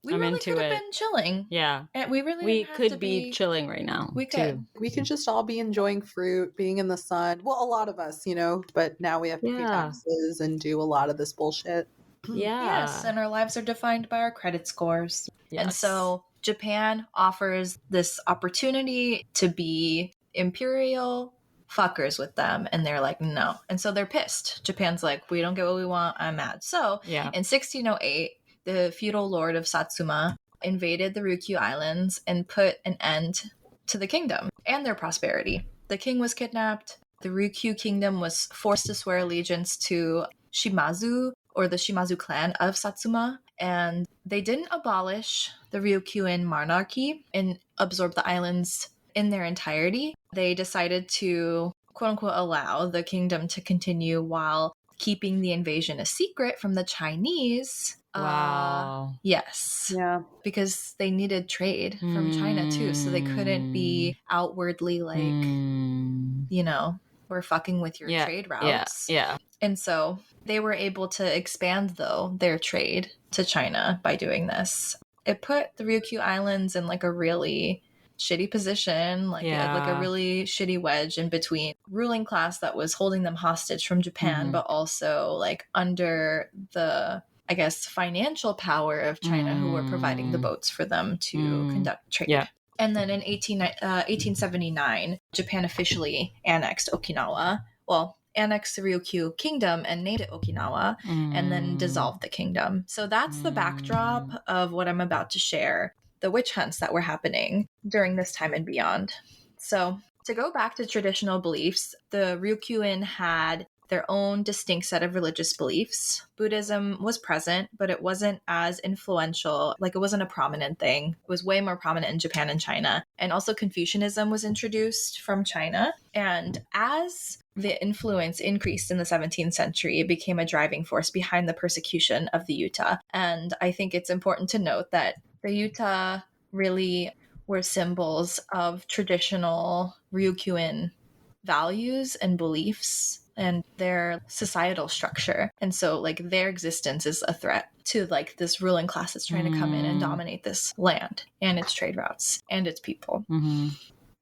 We I'm really into could have it. been chilling. Yeah. And we really We didn't have could to be chilling right now. We could. Too. We could just all be enjoying fruit, being in the sun. Well, a lot of us, but now we have to pay taxes and do a lot of this bullshit. Yeah. Yes, and our lives are defined by our credit scores. Yes. And so Japan offers this opportunity to be imperial fuckers with them, and they're like, no. And so they're pissed. Japan's like, we don't get what we want, I'm mad. So in 1608, the feudal lord of Satsuma invaded the Ryukyu Islands and put an end to the kingdom and their prosperity. The king was kidnapped. The Ryukyu Kingdom was forced to swear allegiance to Shimazu, or the Shimazu clan of Satsuma, and they didn't abolish the Ryukyuan monarchy and absorb the islands in their entirety. They decided to, quote unquote, allow the kingdom to continue while keeping the invasion a secret from the Chinese. Wow. Yes. Yeah. Because they needed trade from China too, so they couldn't be outwardly we're fucking with your trade routes. Yeah. And so they were able to expand, though, their trade to China by doing this. It put the Ryukyu Islands in a really shitty position, a really shitty wedge in between ruling class that was holding them hostage from Japan, but also under the, I guess, financial power of China, who were providing the boats for them to conduct trade. Yeah. And then in 1879, Japan officially annexed Okinawa. Well, annexed the Ryukyu Kingdom and named it Okinawa, and then dissolved the kingdom. So that's the backdrop of what I'm about to share, the witch hunts that were happening during this time and beyond. So to go back to traditional beliefs, the Ryukyuan had their own distinct set of religious beliefs. Buddhism was present, but it wasn't as influential. It wasn't a prominent thing. It was way more prominent in Japan and China. And also Confucianism was introduced from China. And as the influence increased in the 17th century, it became a driving force behind the persecution of the Yuta. And I think it's important to note that the Yuta really were symbols of traditional Ryukyuan values and beliefs and their societal structure. And so their existence is a threat to this ruling class that's trying to come in and dominate this land and its trade routes and its people.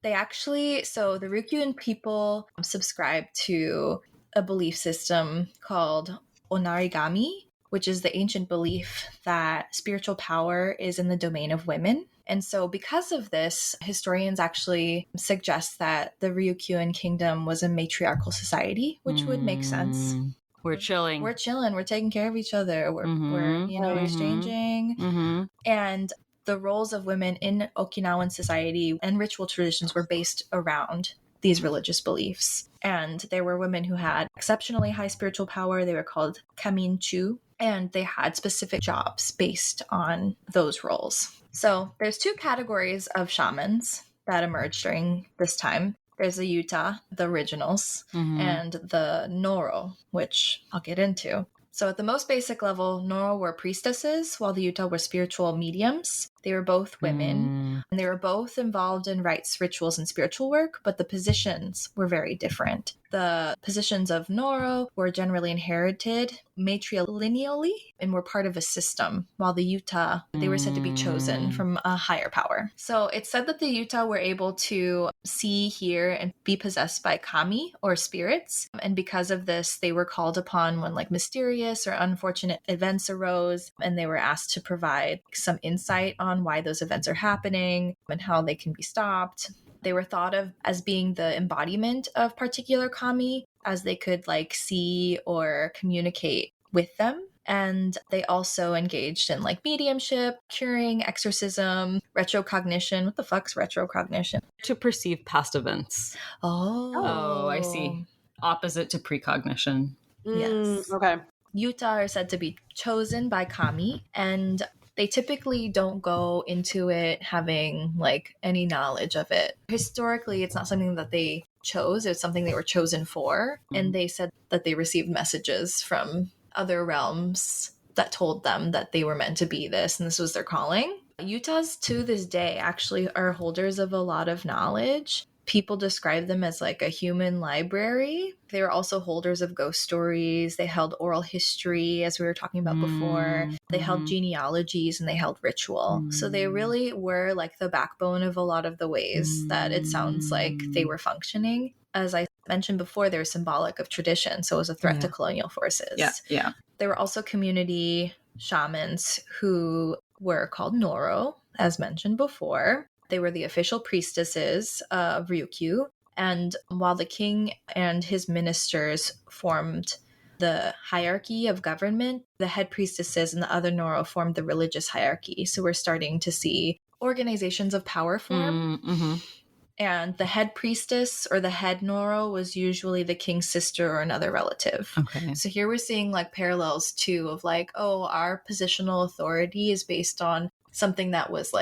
They actually, so the Ryukyuan people subscribe to a belief system called onarigami, which is the ancient belief that spiritual power is in the domain of women. And so because of this, historians actually suggest that the Ryukyu Kingdom was a matriarchal society, which would make sense. We're chilling. We're chilling. We're taking care of each other. We're exchanging. And the roles of women in Okinawan society and ritual traditions were based around these religious beliefs. And there were women who had exceptionally high spiritual power. They were called kaminchu, and they had specific jobs based on those roles. So there's two categories of shamans that emerged during this time. There's the Yuta, the originals, and the Noro, which I'll get into. So at the most basic level, Noro were priestesses, while the Yuta were spiritual mediums. They were both women, and they were both involved in rites, rituals, and spiritual work, but the positions were very different. The positions of Noro were generally inherited matrilineally and were part of a system, while the Yuta, they were said to be chosen from a higher power. So it's said that the Yuta were able to see, hear, and be possessed by kami, or spirits. And because of this, they were called upon when mysterious or unfortunate events arose, and they were asked to provide some insight on why those events are happening and how they can be stopped. They were thought of as being the embodiment of particular kami, as they could see or communicate with them. And they also engaged in mediumship, curing, exorcism, retrocognition. What the fuck's retrocognition? To perceive past events. Oh, I see. Opposite to precognition. Yes. Okay. Yuta are said to be chosen by kami, and they typically don't go into it having any knowledge of it. Historically, it's not something that they chose. It's something they were chosen for. And they said that they received messages from other realms that told them that they were meant to be this, and this was their calling. Yutas to this day actually are holders of a lot of knowledge. People describe them as a human library. They were also holders of ghost stories. They held oral history, as we were talking about before. They held genealogies, and they held ritual. So they really were the backbone of a lot of the ways that it sounds like they were functioning. As I mentioned before, they were symbolic of tradition, so it was a threat to colonial forces. Yeah. There were also community shamans who were called Noro, as mentioned before. They were the official priestesses of Ryukyu, and while the king and his ministers formed the hierarchy of government, the head priestesses and the other Noro formed the religious hierarchy. So we're starting to see organizations of power form. And the head priestess or the head Noro was usually the king's sister or another relative. Okay. So here we're seeing parallels too of our positional authority is based on something that was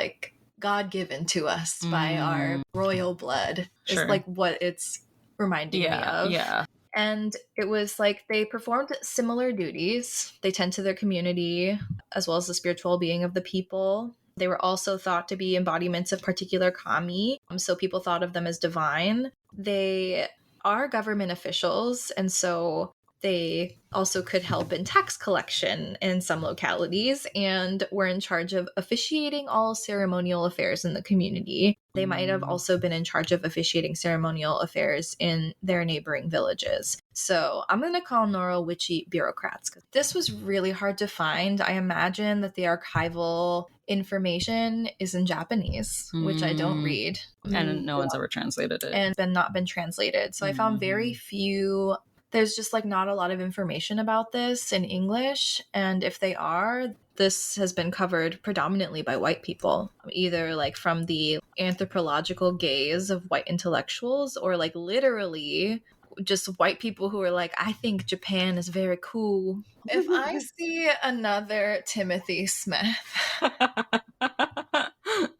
God-given to us by our royal blood. Sure. Is what it's reminding me of. Yeah. And it was they performed similar duties. They tend to their community as well as the spiritual being of the people. They were also thought to be embodiments of particular kami, so people thought of them as divine. They are government officials, and so they also could help in tax collection in some localities and were in charge of officiating all ceremonial affairs in the community. They might have also been in charge of officiating ceremonial affairs in their neighboring villages. So I'm going to call Noro witchy bureaucrats, because this was really hard to find. I imagine that the archival information is in Japanese, which I don't read. And no one's ever translated it. And not been translated. So I found very few. There's just not a lot of information about this in English. And if they are, this has been covered predominantly by white people, either from the anthropological gaze of white intellectuals or literally just white people who are I think Japan is very cool. If I see another Timothy Smith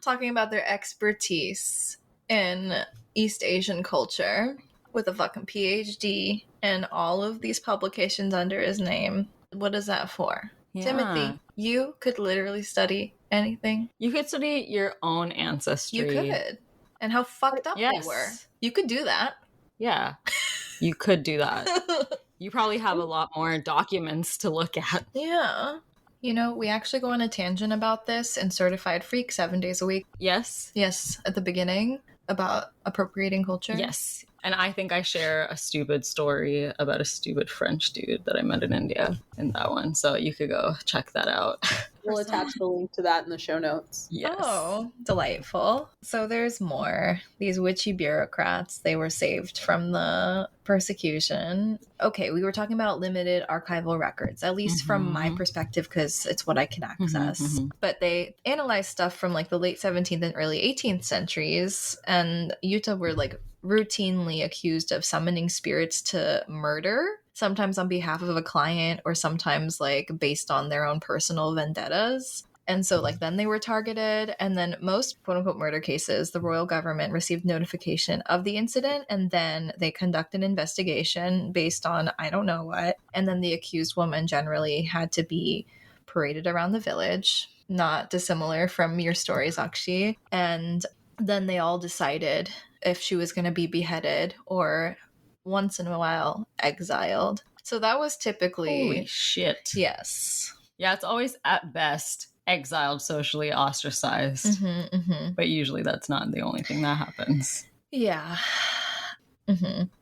talking about their expertise in East Asian culture with a fucking PhD and all of these publications under his name, what is that for? Yeah. Timothy, you could literally study anything. You could study your own ancestry. You could. And how fucked up they were. You could do that. Yeah. You could do that. You probably have a lot more documents to look at. Yeah. We actually go on a tangent about this in Certified Freak 7 days a week. Yes. Yes, at the beginning about appropriating culture. Yes. And I think I share a stupid story about a stupid French dude that I met in India in that one. So you could go check that out. We'll attach the link to that in the show notes. Yes. Oh, delightful. So there's more. These witchy bureaucrats, they were saved from the persecution. Okay, we were talking about limited archival records, at least from my perspective, because it's what I can access. But they analyzed stuff from like the late 17th and early 18th centuries, and Yuta were like routinely accused of summoning spirits to murder, sometimes on behalf of a client or sometimes like based on their own personal vendettas. And so like then they were targeted, and then most quote unquote murder cases, the royal government received notification of the incident, and then they conduct an investigation based on I don't know what, and then the accused woman generally had to be paraded around the village, not dissimilar from your stories, Akshi. And then they all decided if she was going to be beheaded or once in a while exiled. So that was typically... Holy shit. Yes. Yeah, it's always at best exiled, socially ostracized. But usually that's not the only thing that happens. Yeah.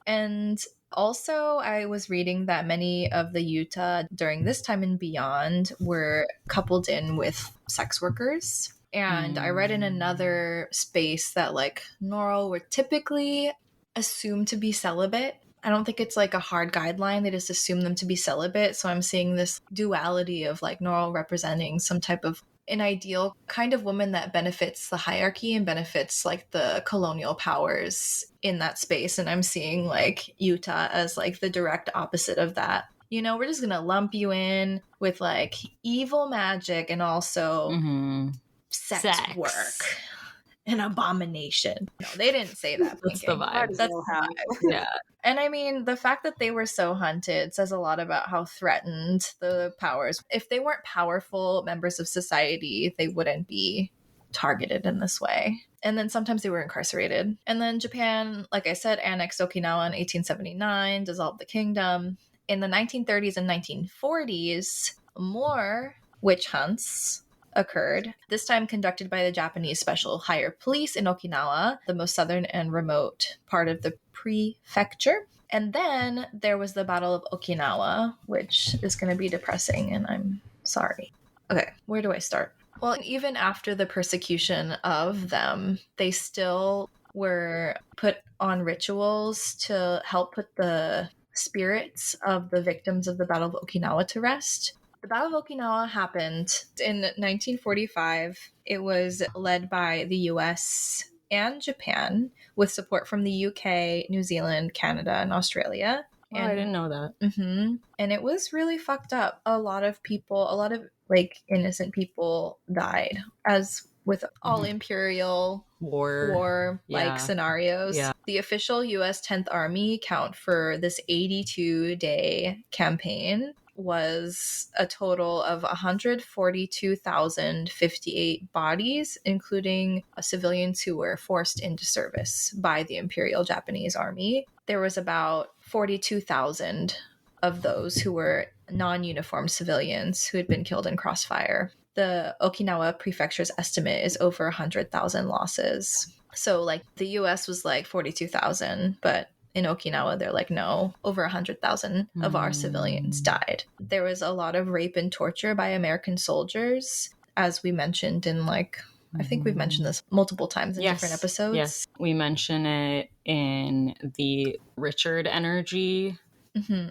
And also, I was reading that many of the Yuta during this time and beyond were coupled in with sex workers. And I read in another space that like Noro were typically assumed to be celibate. I don't think it's like a hard guideline. They just assume them to be celibate. So I'm seeing this duality of like Noro representing some type of an ideal kind of woman that benefits the hierarchy and benefits like the colonial powers in that space. And I'm seeing like Yuta as like the direct opposite of that. You know, we're just going to lump you in with like evil magic and also sex work. An abomination. No, they didn't say that. That's the vibe. That's the vibe. Yeah. And I mean, the fact that they were so hunted says a lot about how threatened the powers. If they weren't powerful members of society, they wouldn't be targeted in this way. And then sometimes they were incarcerated. And then Japan, like I said, annexed Okinawa in 1879, dissolved the kingdom. In the 1930s and 1940s, more witch hunts occurred, this time conducted by the Japanese Special Higher Police in Okinawa, the most southern and remote part of the prefecture. And then there was the Battle of Okinawa, which is going to be depressing, and I'm sorry. Okay, where do I start? Well, even after the persecution of them, they still were put on rituals to help put the spirits of the victims of the Battle of Okinawa to rest. The Battle of Okinawa happened in 1945. It was led by the US and Japan with support from the UK, New Zealand, Canada, and Australia. Oh, I didn't know that. And it was really fucked up. A lot of like innocent people died, as with all imperial war like scenarios. Yeah. The official US 10th Army count for this 82-day campaign was a total of 142,058 bodies, including civilians who were forced into service by the Imperial Japanese Army. There was about 42,000 of those who were non-uniformed civilians who had been killed in crossfire. The Okinawa prefecture's estimate is over 100,000 losses. So like the US was like 42,000, but in Okinawa, they're like, no, over 100,000 of our civilians died. There was a lot of rape and torture by American soldiers, as we mentioned in like, I think we've mentioned this multiple times in different episodes. Yes, we mention it in the Richard Energy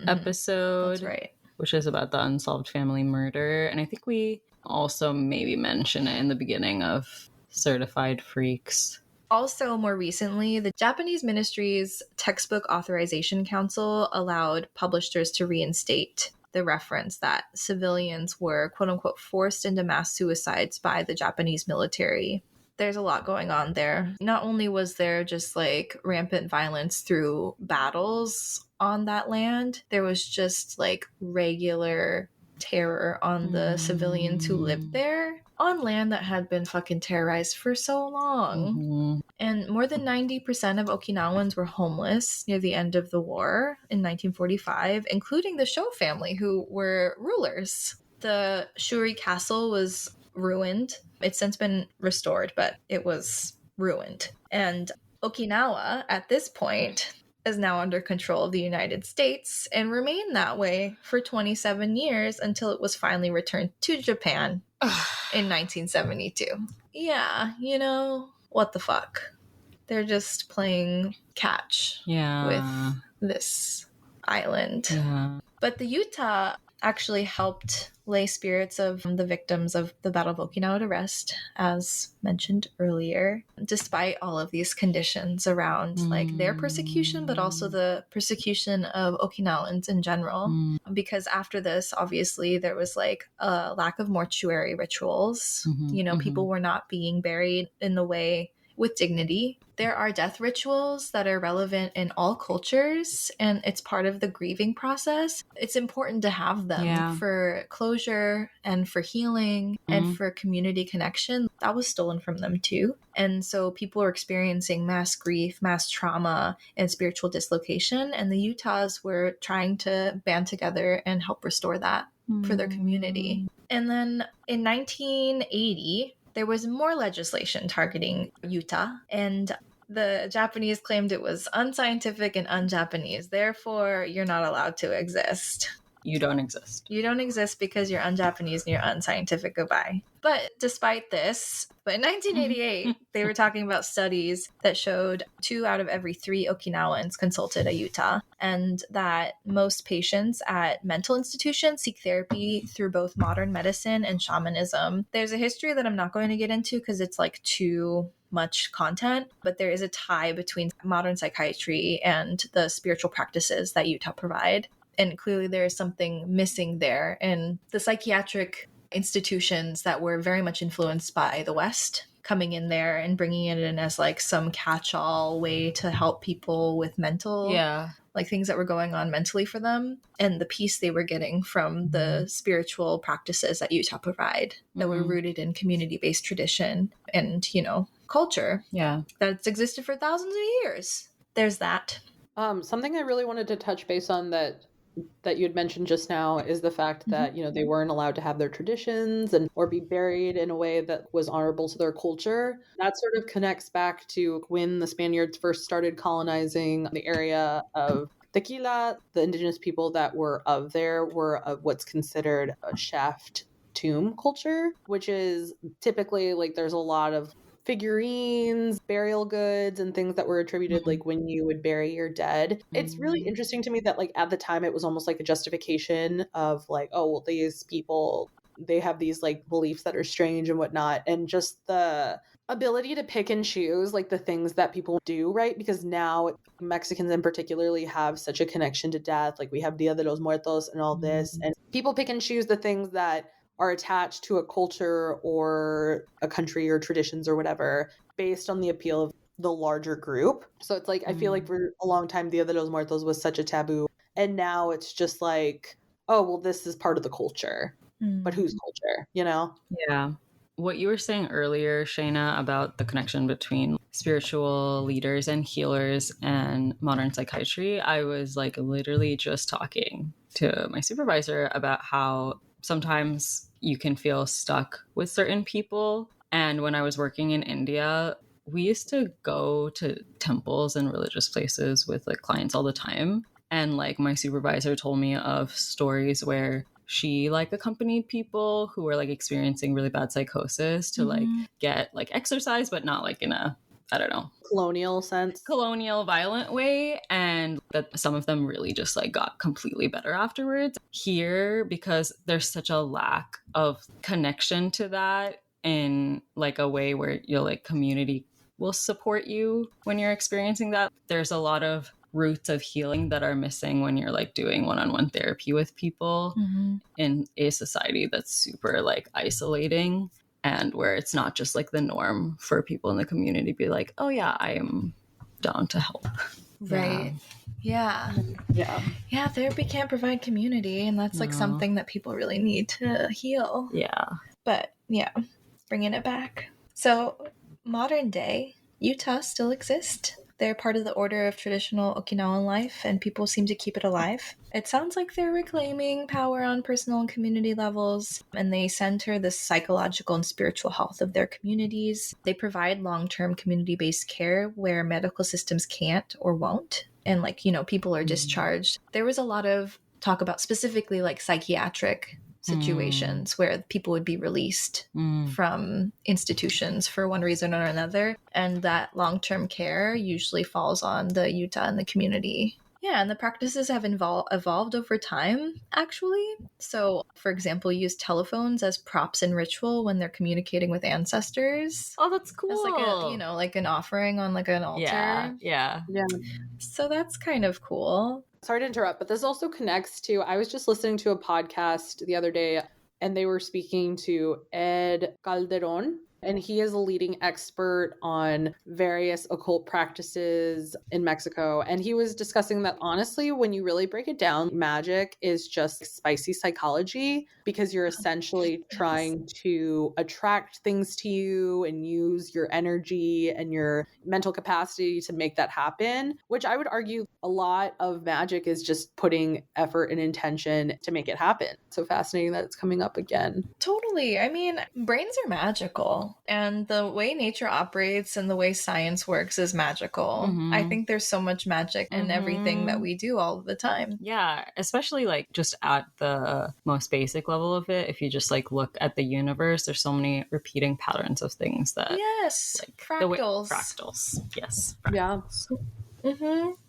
episode. That's right. Which is about the unsolved family murder. And I think we also maybe mention it in the beginning of Certified Freaks. Also, more recently, the Japanese Ministry's Textbook Authorization Council allowed publishers to reinstate the reference that civilians were, quote unquote, forced into mass suicides by the Japanese military. There's a lot going on there. Not only was there just like rampant violence through battles on that land, there was just like regular terror on the civilians who lived there on land that had been fucking terrorized for so long. And more than 90% of Okinawans were homeless near the end of the war in 1945, including the Sho family, who were rulers. The Shuri Castle was ruined. It's since been restored, but it was ruined. And Okinawa, at this point, is now under control of the United States and remained that way for 27 years until it was finally returned to Japan in 1972. Yeah, what the fuck? They're just playing catch with this island. Yeah. But the Yuta actually helped lay spirits of the victims of the Battle of Okinawa to rest, as mentioned earlier, despite all of these conditions around like their persecution, but also the persecution of Okinawans in general. Because after this, obviously, there was like a lack of mortuary rituals. People were not being buried in the way with dignity. There are death rituals that are relevant in all cultures, and it's part of the grieving process. It's important to have them for closure and for healing and for community connection. That was stolen from them too. And so people are experiencing mass grief, mass trauma, and spiritual dislocation. And the Utahs were trying to band together and help restore that for their community. And then in 1980, there was more legislation targeting Yuta, and the Japanese claimed it was unscientific and un-Japanese. Therefore, you're not allowed to exist. You don't exist. You don't exist because you're un-Japanese and you're unscientific. Goodbye. But despite this, in 1988, they were talking about studies that showed 2 out of every 3 Okinawans consulted a Yuta, and that most patients at mental institutions seek therapy through both modern medicine and shamanism. There's a history that I'm not going to get into because it's like too much content, but there is a tie between modern psychiatry and the spiritual practices that Yuta provide. And clearly there is something missing there. And the psychiatric institutions that were very much influenced by the West coming in there and bringing it in as like some catch-all way to help people with mental, like things that were going on mentally for them, and the peace they were getting from the spiritual practices that Utah provide that were rooted in community-based tradition and, culture that's existed for thousands of years. There's that. Something I really wanted to touch base on that you had mentioned just now is the fact that, they weren't allowed to have their traditions or be buried in a way that was honorable to their culture. That sort of connects back to when the Spaniards first started colonizing the area of Tequila. The indigenous people that were of there were of what's considered a shaft tomb culture, which is typically like there's a lot of figurines, burial goods, and things that were attributed like when you would bury your dead. It's really interesting to me that like at the time it was almost like a justification of like, oh, well, these people, they have these like beliefs that are strange and whatnot, and just the ability to pick and choose like the things that people do, right? Because now Mexicans in particularly have such a connection to death. Like we have Dia de los Muertos and all this, and people pick and choose the things that are attached to a culture or a country or traditions or whatever based on the appeal of the larger group. So it's like, I feel like for a long time, Dia de los Muertos was such a taboo. And now it's just like, oh, well, this is part of the culture. But whose culture, Yeah. What you were saying earlier, Shayna, about the connection between spiritual leaders and healers and modern psychiatry, I was like literally just talking to my supervisor about how sometimes you can feel stuck with certain people. And when I was working in India, we used to go to temples and religious places with like clients all the time. And like my supervisor told me of stories where she like accompanied people who were like experiencing really bad psychosis to like get like exercise, but not like in a, I don't know, colonial sense, colonial violent way, and that some of them really just like got completely better afterwards. Here, because there's such a lack of connection to that in like a way where your like community will support you when you're experiencing that, there's a lot of roots of healing that are missing when you're like doing one-on-one therapy with people in a society that's super like isolating, and where it's not just like the norm for people in the community to be like, oh yeah, I am down to help. Right. Yeah. Therapy can't provide community, and that's like something that people really need to heal. But bringing it back. So modern day Utah still exist. They're part of the order of traditional Okinawan life, and people seem to keep it alive. It sounds like they're reclaiming power on personal and community levels, and they center the psychological and spiritual health of their communities. They provide long-term community-based care where medical systems can't or won't. and like, you know, people are discharged. There was a lot of talk about specifically like psychiatric situations where people would be released from institutions for one reason or another, and that long-term care usually falls on the Yuta and the community. Yeah, and the practices have evolved over time, actually. So, for example, use telephones as props in ritual when they're communicating with ancestors. Oh, that's cool. As like a, you know, like an offering on like an altar. Yeah. So that's kind of cool. Sorry to interrupt, but this also connects to, I was just listening to a podcast the other day, and they were speaking to Ed Calderon, and he is a leading expert on various occult practices in Mexico. And he was discussing that, honestly, when you really break it down, magic is just spicy psychology, because you're essentially trying to attract things to you and use your energy and your mental capacity to make that happen, which I would argue a lot of magic is just putting effort and intention to make it happen. So fascinating that it's coming up again. Totally. I mean, brains are magical, and the way nature operates and the way science works is magical. I think there's so much magic in everything that we do all the time. Yeah, especially like just at the most basic level of it. If you just like look at the universe, there's so many repeating patterns of things that Yes, like fractals. Fractals. Yes. Yeah.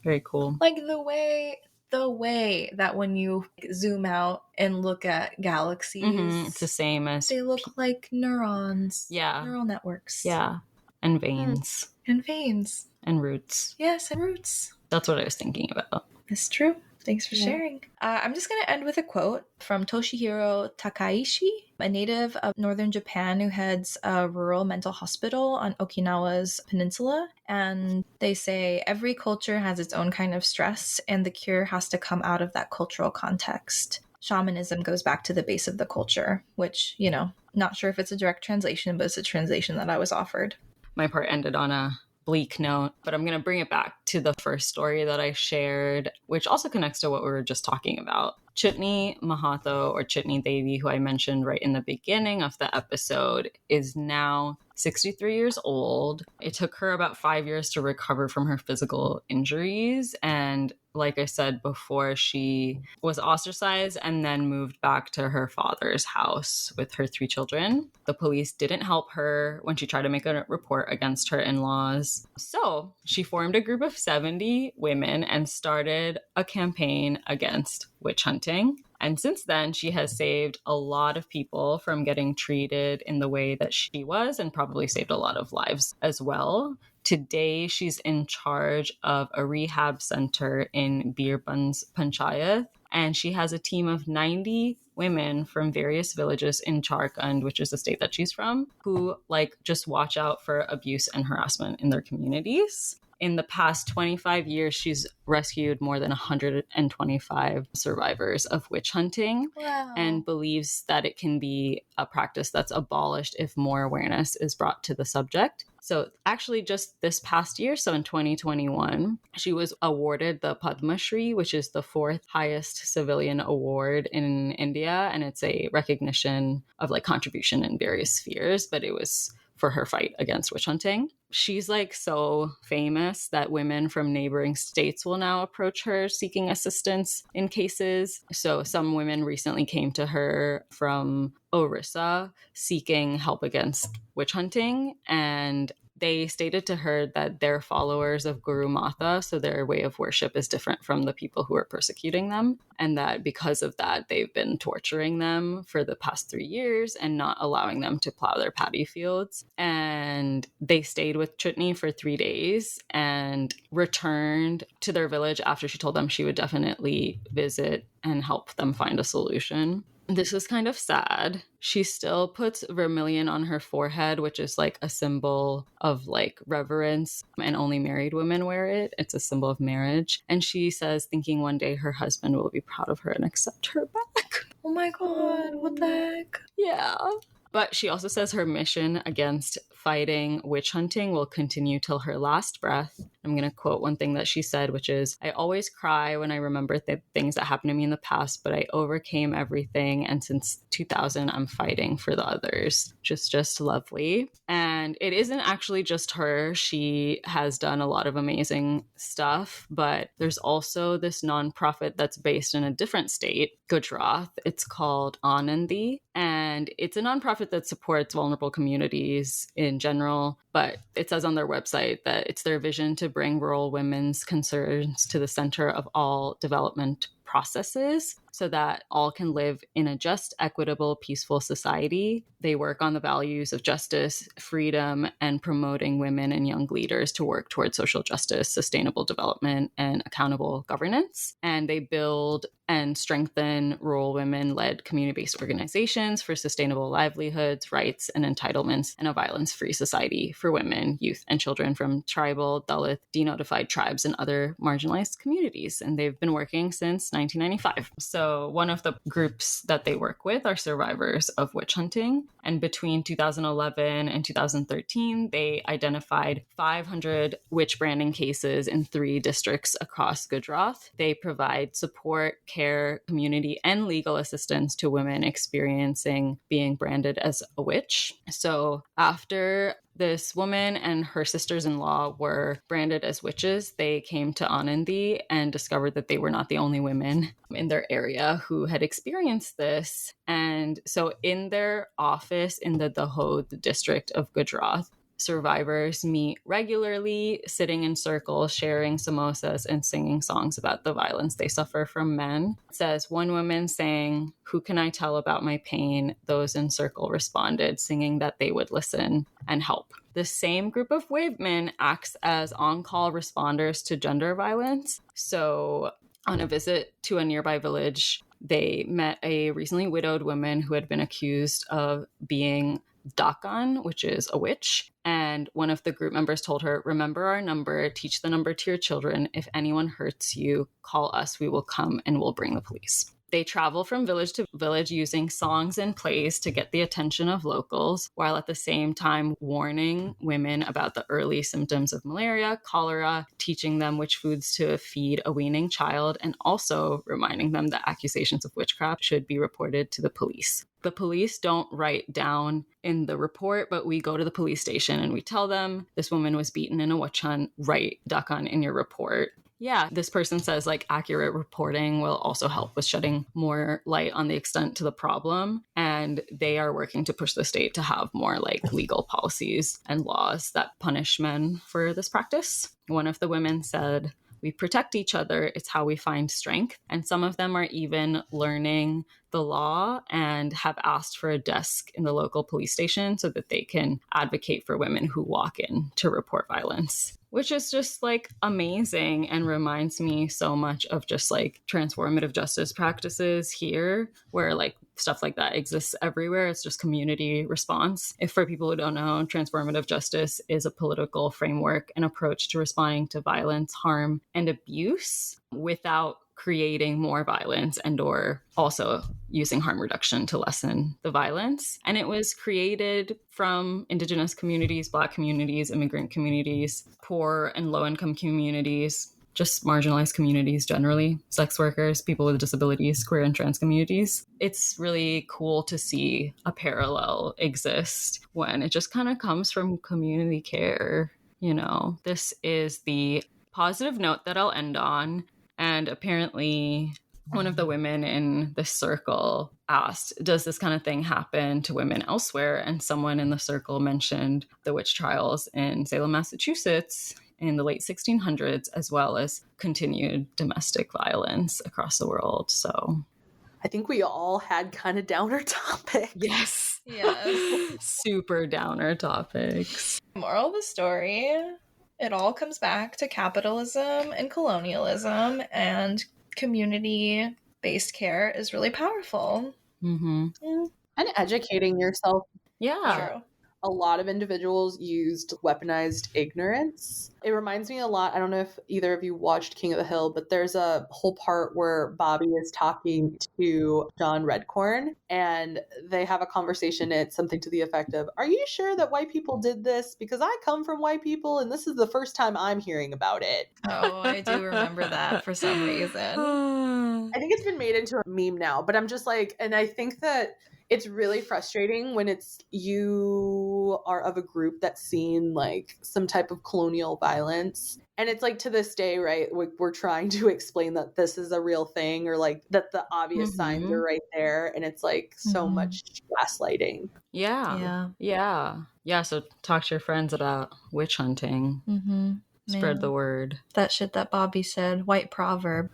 Very cool. Like the way that when you zoom out and look at galaxies, It's the same as they look like neurons. Yeah. Neural networks. Yeah. And veins. And veins. And roots. Yes, and roots. That's what I was thinking about. It's true. Thanks for sharing. I'm just going to end with a quote from Toshihiro Takaishi, a native of northern Japan who heads a rural mental hospital on Okinawa's peninsula. And they say, every culture has its own kind of stress, and the cure has to come out of that cultural context. Shamanism goes back to the base of the culture, which, you know, not sure if it's a direct translation, but it's a translation that I was offered. My part ended on a bleak note, but I'm going to bring it back to the first story that I shared, which also connects to what we were just talking about. Chitni Mahato, or Chitni Devi, who I mentioned right in the beginning of the episode, is now 63 years old. It took her about 5 years to recover from her physical injuries. And like I said before, she was ostracized and then moved back to her father's house with her 3 children. The police didn't help her when she tried to make a report against her in-laws. So she formed a group of 70 women and started a campaign against witch hunting. And since then, she has saved a lot of people from getting treated in the way that she was, and probably saved a lot of lives as well. Today, she's in charge of a rehab center in Birbans Panchayat, and she has a team of 90 women from various villages in Jharkhand, which is the state that she's from, who like just watch out for abuse and harassment in their communities. In the past 25 years, she's rescued more than 125 survivors of witch hunting. Wow. And believes that it can be a practice that's abolished if more awareness is brought to the subject. So actually just this past year, so in 2021, she was awarded the Padma Shri, which is the 4th highest civilian award in India. And it's a recognition of like contribution in various spheres, but it was for her fight against witch hunting. She's like so famous that women from neighboring states will now approach her seeking assistance in cases. So some women recently came to her from Orissa seeking help against witch hunting, and they stated to her that they're followers of Guru Mata, so their way of worship is different from the people who are persecuting them, and that because of that, they've been torturing them for the past 3 years and not allowing them to plow their paddy fields. And they stayed with Chutney for 3 days and returned to their village after she told them she would definitely visit and help them find a solution. This is kind of sad. She still puts vermilion on her forehead, which is like a symbol of like reverence, and only married women wear it. It's a symbol of marriage. And she says, thinking one day her husband will be proud of her and accept her back. Oh my God, what the heck? Yeah. But she also says her mission against fighting witch hunting will continue till her last breath. I'm going to quote one thing that she said, which is, "I always cry when I remember the things that happened to me in the past, but I overcame everything. And since 2000, I'm fighting for the others." Just lovely. And it isn't actually just her. She has done a lot of amazing stuff, but there's also this nonprofit that's based in a different state, Gujarat. It's called Anandi, and it's a nonprofit that supports vulnerable communities in general. But it says on their website that it's their vision to bring rural women's concerns to the center of all development processes so that all can live in a just, equitable, peaceful society. They work on the values of justice, freedom, and promoting women and young leaders to work towards social justice, sustainable development, and accountable governance. And they build and strengthen rural women-led community-based organizations for sustainable livelihoods, rights, and entitlements, and a violence-free society for women, youth, and children from tribal, Dalit, denotified tribes, and other marginalized communities. And they've been working since 1995. So one of the groups that they work with are survivors of witch hunting. And between 2011 and 2013, they identified 500 witch branding cases in 3 districts across Gujarat. They provide support, care, community, and legal assistance to women experiencing being branded as a witch. So after this woman and her sisters-in-law were branded as witches, they came to Anandi and discovered that they were not the only women in their area who had experienced this. And so in their office in the Dahod district of Gujarat, survivors meet regularly, sitting in circles, sharing samosas, and singing songs about the violence they suffer from men. It says, one woman sang, "Who can I tell about my pain?" Those in circle responded, singing that they would listen and help. The same group of women acts as on-call responders to gender violence. So on a visit to a nearby village, they met a recently widowed woman who had been accused of being Dakan, which is a witch. And one of the group members told her, "Remember our number, teach the number to your children. If anyone hurts you, call us. We will come and we'll bring the police." They travel from village to village using songs and plays to get the attention of locals, while at the same time warning women about the early symptoms of malaria, cholera, teaching them which foods to feed a weaning child, and also reminding them that accusations of witchcraft should be reported to the police. The police don't write down in the report, but we go to the police station and we tell them, "This woman was beaten in a witch hunt. Write Dakan in your report." Yeah, this person says accurate reporting will also help with shedding more light on the extent to the problem. And they are working to push the state to have more legal policies and laws that punish men for this practice. One of the women said, "We protect each other. It's how we find strength." And some of them are even learning the law and have asked for a desk in the local police station so that they can advocate for women who walk in to report violence, which is just amazing and reminds me so much of just transformative justice practices here, where stuff like that exists everywhere. It's just community response. If for people who don't know, transformative justice is a political framework and approach to responding to violence, harm, and abuse without creating more violence and or also using harm reduction to lessen the violence. And it was created from Indigenous communities, Black communities, immigrant communities, poor and low-income communities, just marginalized communities generally, sex workers, people with disabilities, queer and trans communities. It's really cool to see a parallel exist when it just kind of comes from community care. This is the positive note that I'll end on. And apparently one of the women in the circle asked, "Does this kind of thing happen to women elsewhere?" And someone in the circle mentioned the witch trials in Salem, Massachusetts in the late 1600s, as well as continued domestic violence across the world. So I think we all had kind of downer topics. yes. Yes. Super downer topics. Moral of the story, it all comes back to capitalism and colonialism, and community-based care is really powerful. Mm-hmm. And educating yourself. Yeah. True. a lot of individuals used weaponized ignorance. It reminds me a lot. I don't know if either of you watched King of the Hill, but there's a whole part where Bobby is talking to John Redcorn and they have a conversation. It's something to the effect of, "Are you sure that white people did this? Because I come from white people and this is the first time I'm hearing about it." Oh, I do remember that for some reason. I think it's been made into a meme now, but I'm just like, and I think that it's really frustrating when it's you are of a group that's seen like some type of colonial violence. And it's like to this day, right? We're trying to explain that this is a real thing or like that the obvious signs are right there. And it's like so much gaslighting. Yeah. So talk to your friends about witch hunting. Spread the word. That shit that Bobby said, white proverb.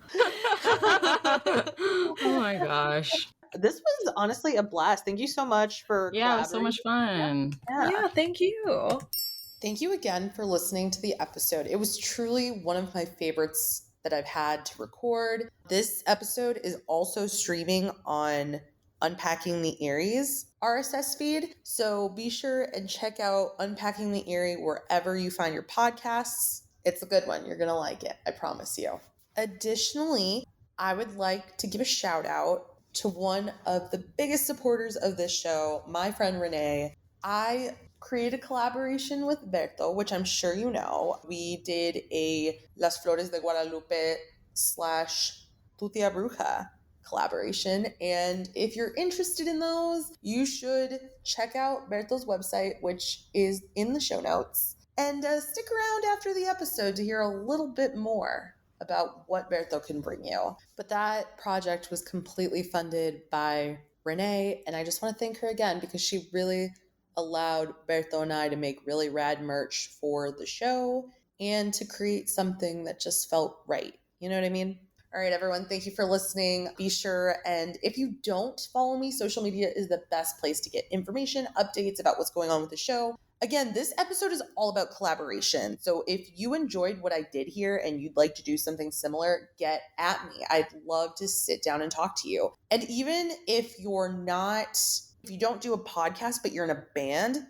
Oh my gosh. This was honestly a blast. Thank you so much for it was so much fun. Yeah, thank you. Thank you again for listening to the episode. It was truly one of my favorites that I've had to record. This episode is also streaming on Unpacking the Eerie's RSS feed. So be sure and check out Unpacking the Eerie wherever you find your podcasts. It's a good one. You're going to like it. I promise you. Additionally, I would like to give a shout out to one of the biggest supporters of this show, my friend Renee. I created a collaboration with Berto, which I'm sure you know. We did a Las Flores de Guadalupe / Tu Tía Bruja collaboration. And if you're interested in those, you should check out Berto's website, which is in the show notes. And stick around after the episode to hear a little bit more about what Berto can bring you. But that project was completely funded by Renee, and I just want to thank her again because she really allowed Berto and I to make really rad merch for the show and to create something that just felt right. You know what I mean? All right, everyone, thank you for listening. Be sure, and if you don't follow me, social media is the best place to get information, updates about what's going on with the show. Again, this episode is all about collaboration. So if you enjoyed what I did here and you'd like to do something similar, get at me. I'd love to sit down and talk to you. And even if you don't do a podcast, but you're in a band,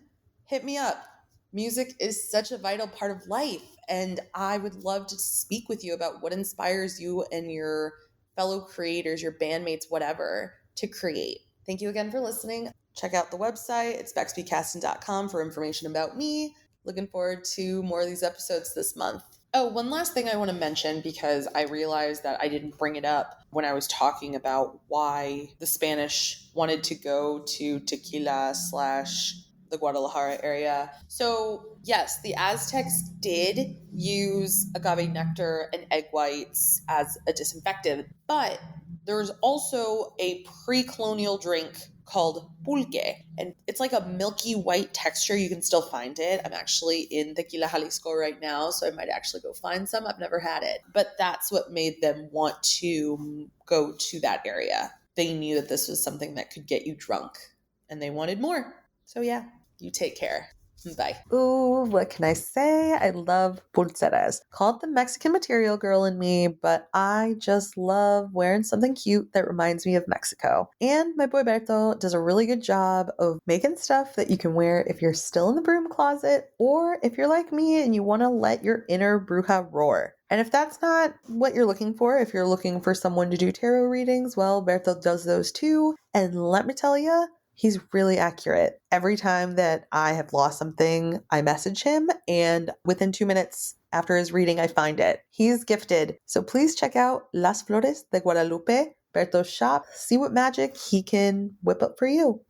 hit me up. Music is such a vital part of life. And I would love to speak with you about what inspires you and your fellow creators, your bandmates, whatever, to create. Thank you again for listening. Check out the website. It's bexbycasting.com for information about me. Looking forward to more of these episodes this month. Oh, one last thing I want to mention because I realized that I didn't bring it up when I was talking about why the Spanish wanted to go to Tequila / the Guadalajara area. So yes, the Aztecs did use agave nectar and egg whites as a disinfectant, but there was also a pre-colonial drink called pulque, and it's like a milky white texture. You can still find it. I'm actually in Tequila, Jalisco right now, so I might actually go find some. I've never had it, but that's what made them want to go to that area. They knew that this was something that could get you drunk, and they wanted more. So yeah, you take care. Bye. Ooh, what can I say? I love pulseras. Call it the Mexican material girl in me, but I just love wearing something cute that reminds me of Mexico. And my boy Berto does a really good job of making stuff that you can wear if you're still in the broom closet, or if you're like me and you want to let your inner bruja roar. And if that's not what you're looking for, if you're looking for someone to do tarot readings, well, Berto does those too. And let me tell you, he's really accurate. Every time that I have lost something, I message him, and within 2 minutes after his reading, I find it. He's gifted. So please check out Las Flores de Guadalupe, Berto's shop. See what magic he can whip up for you.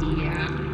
Yeah.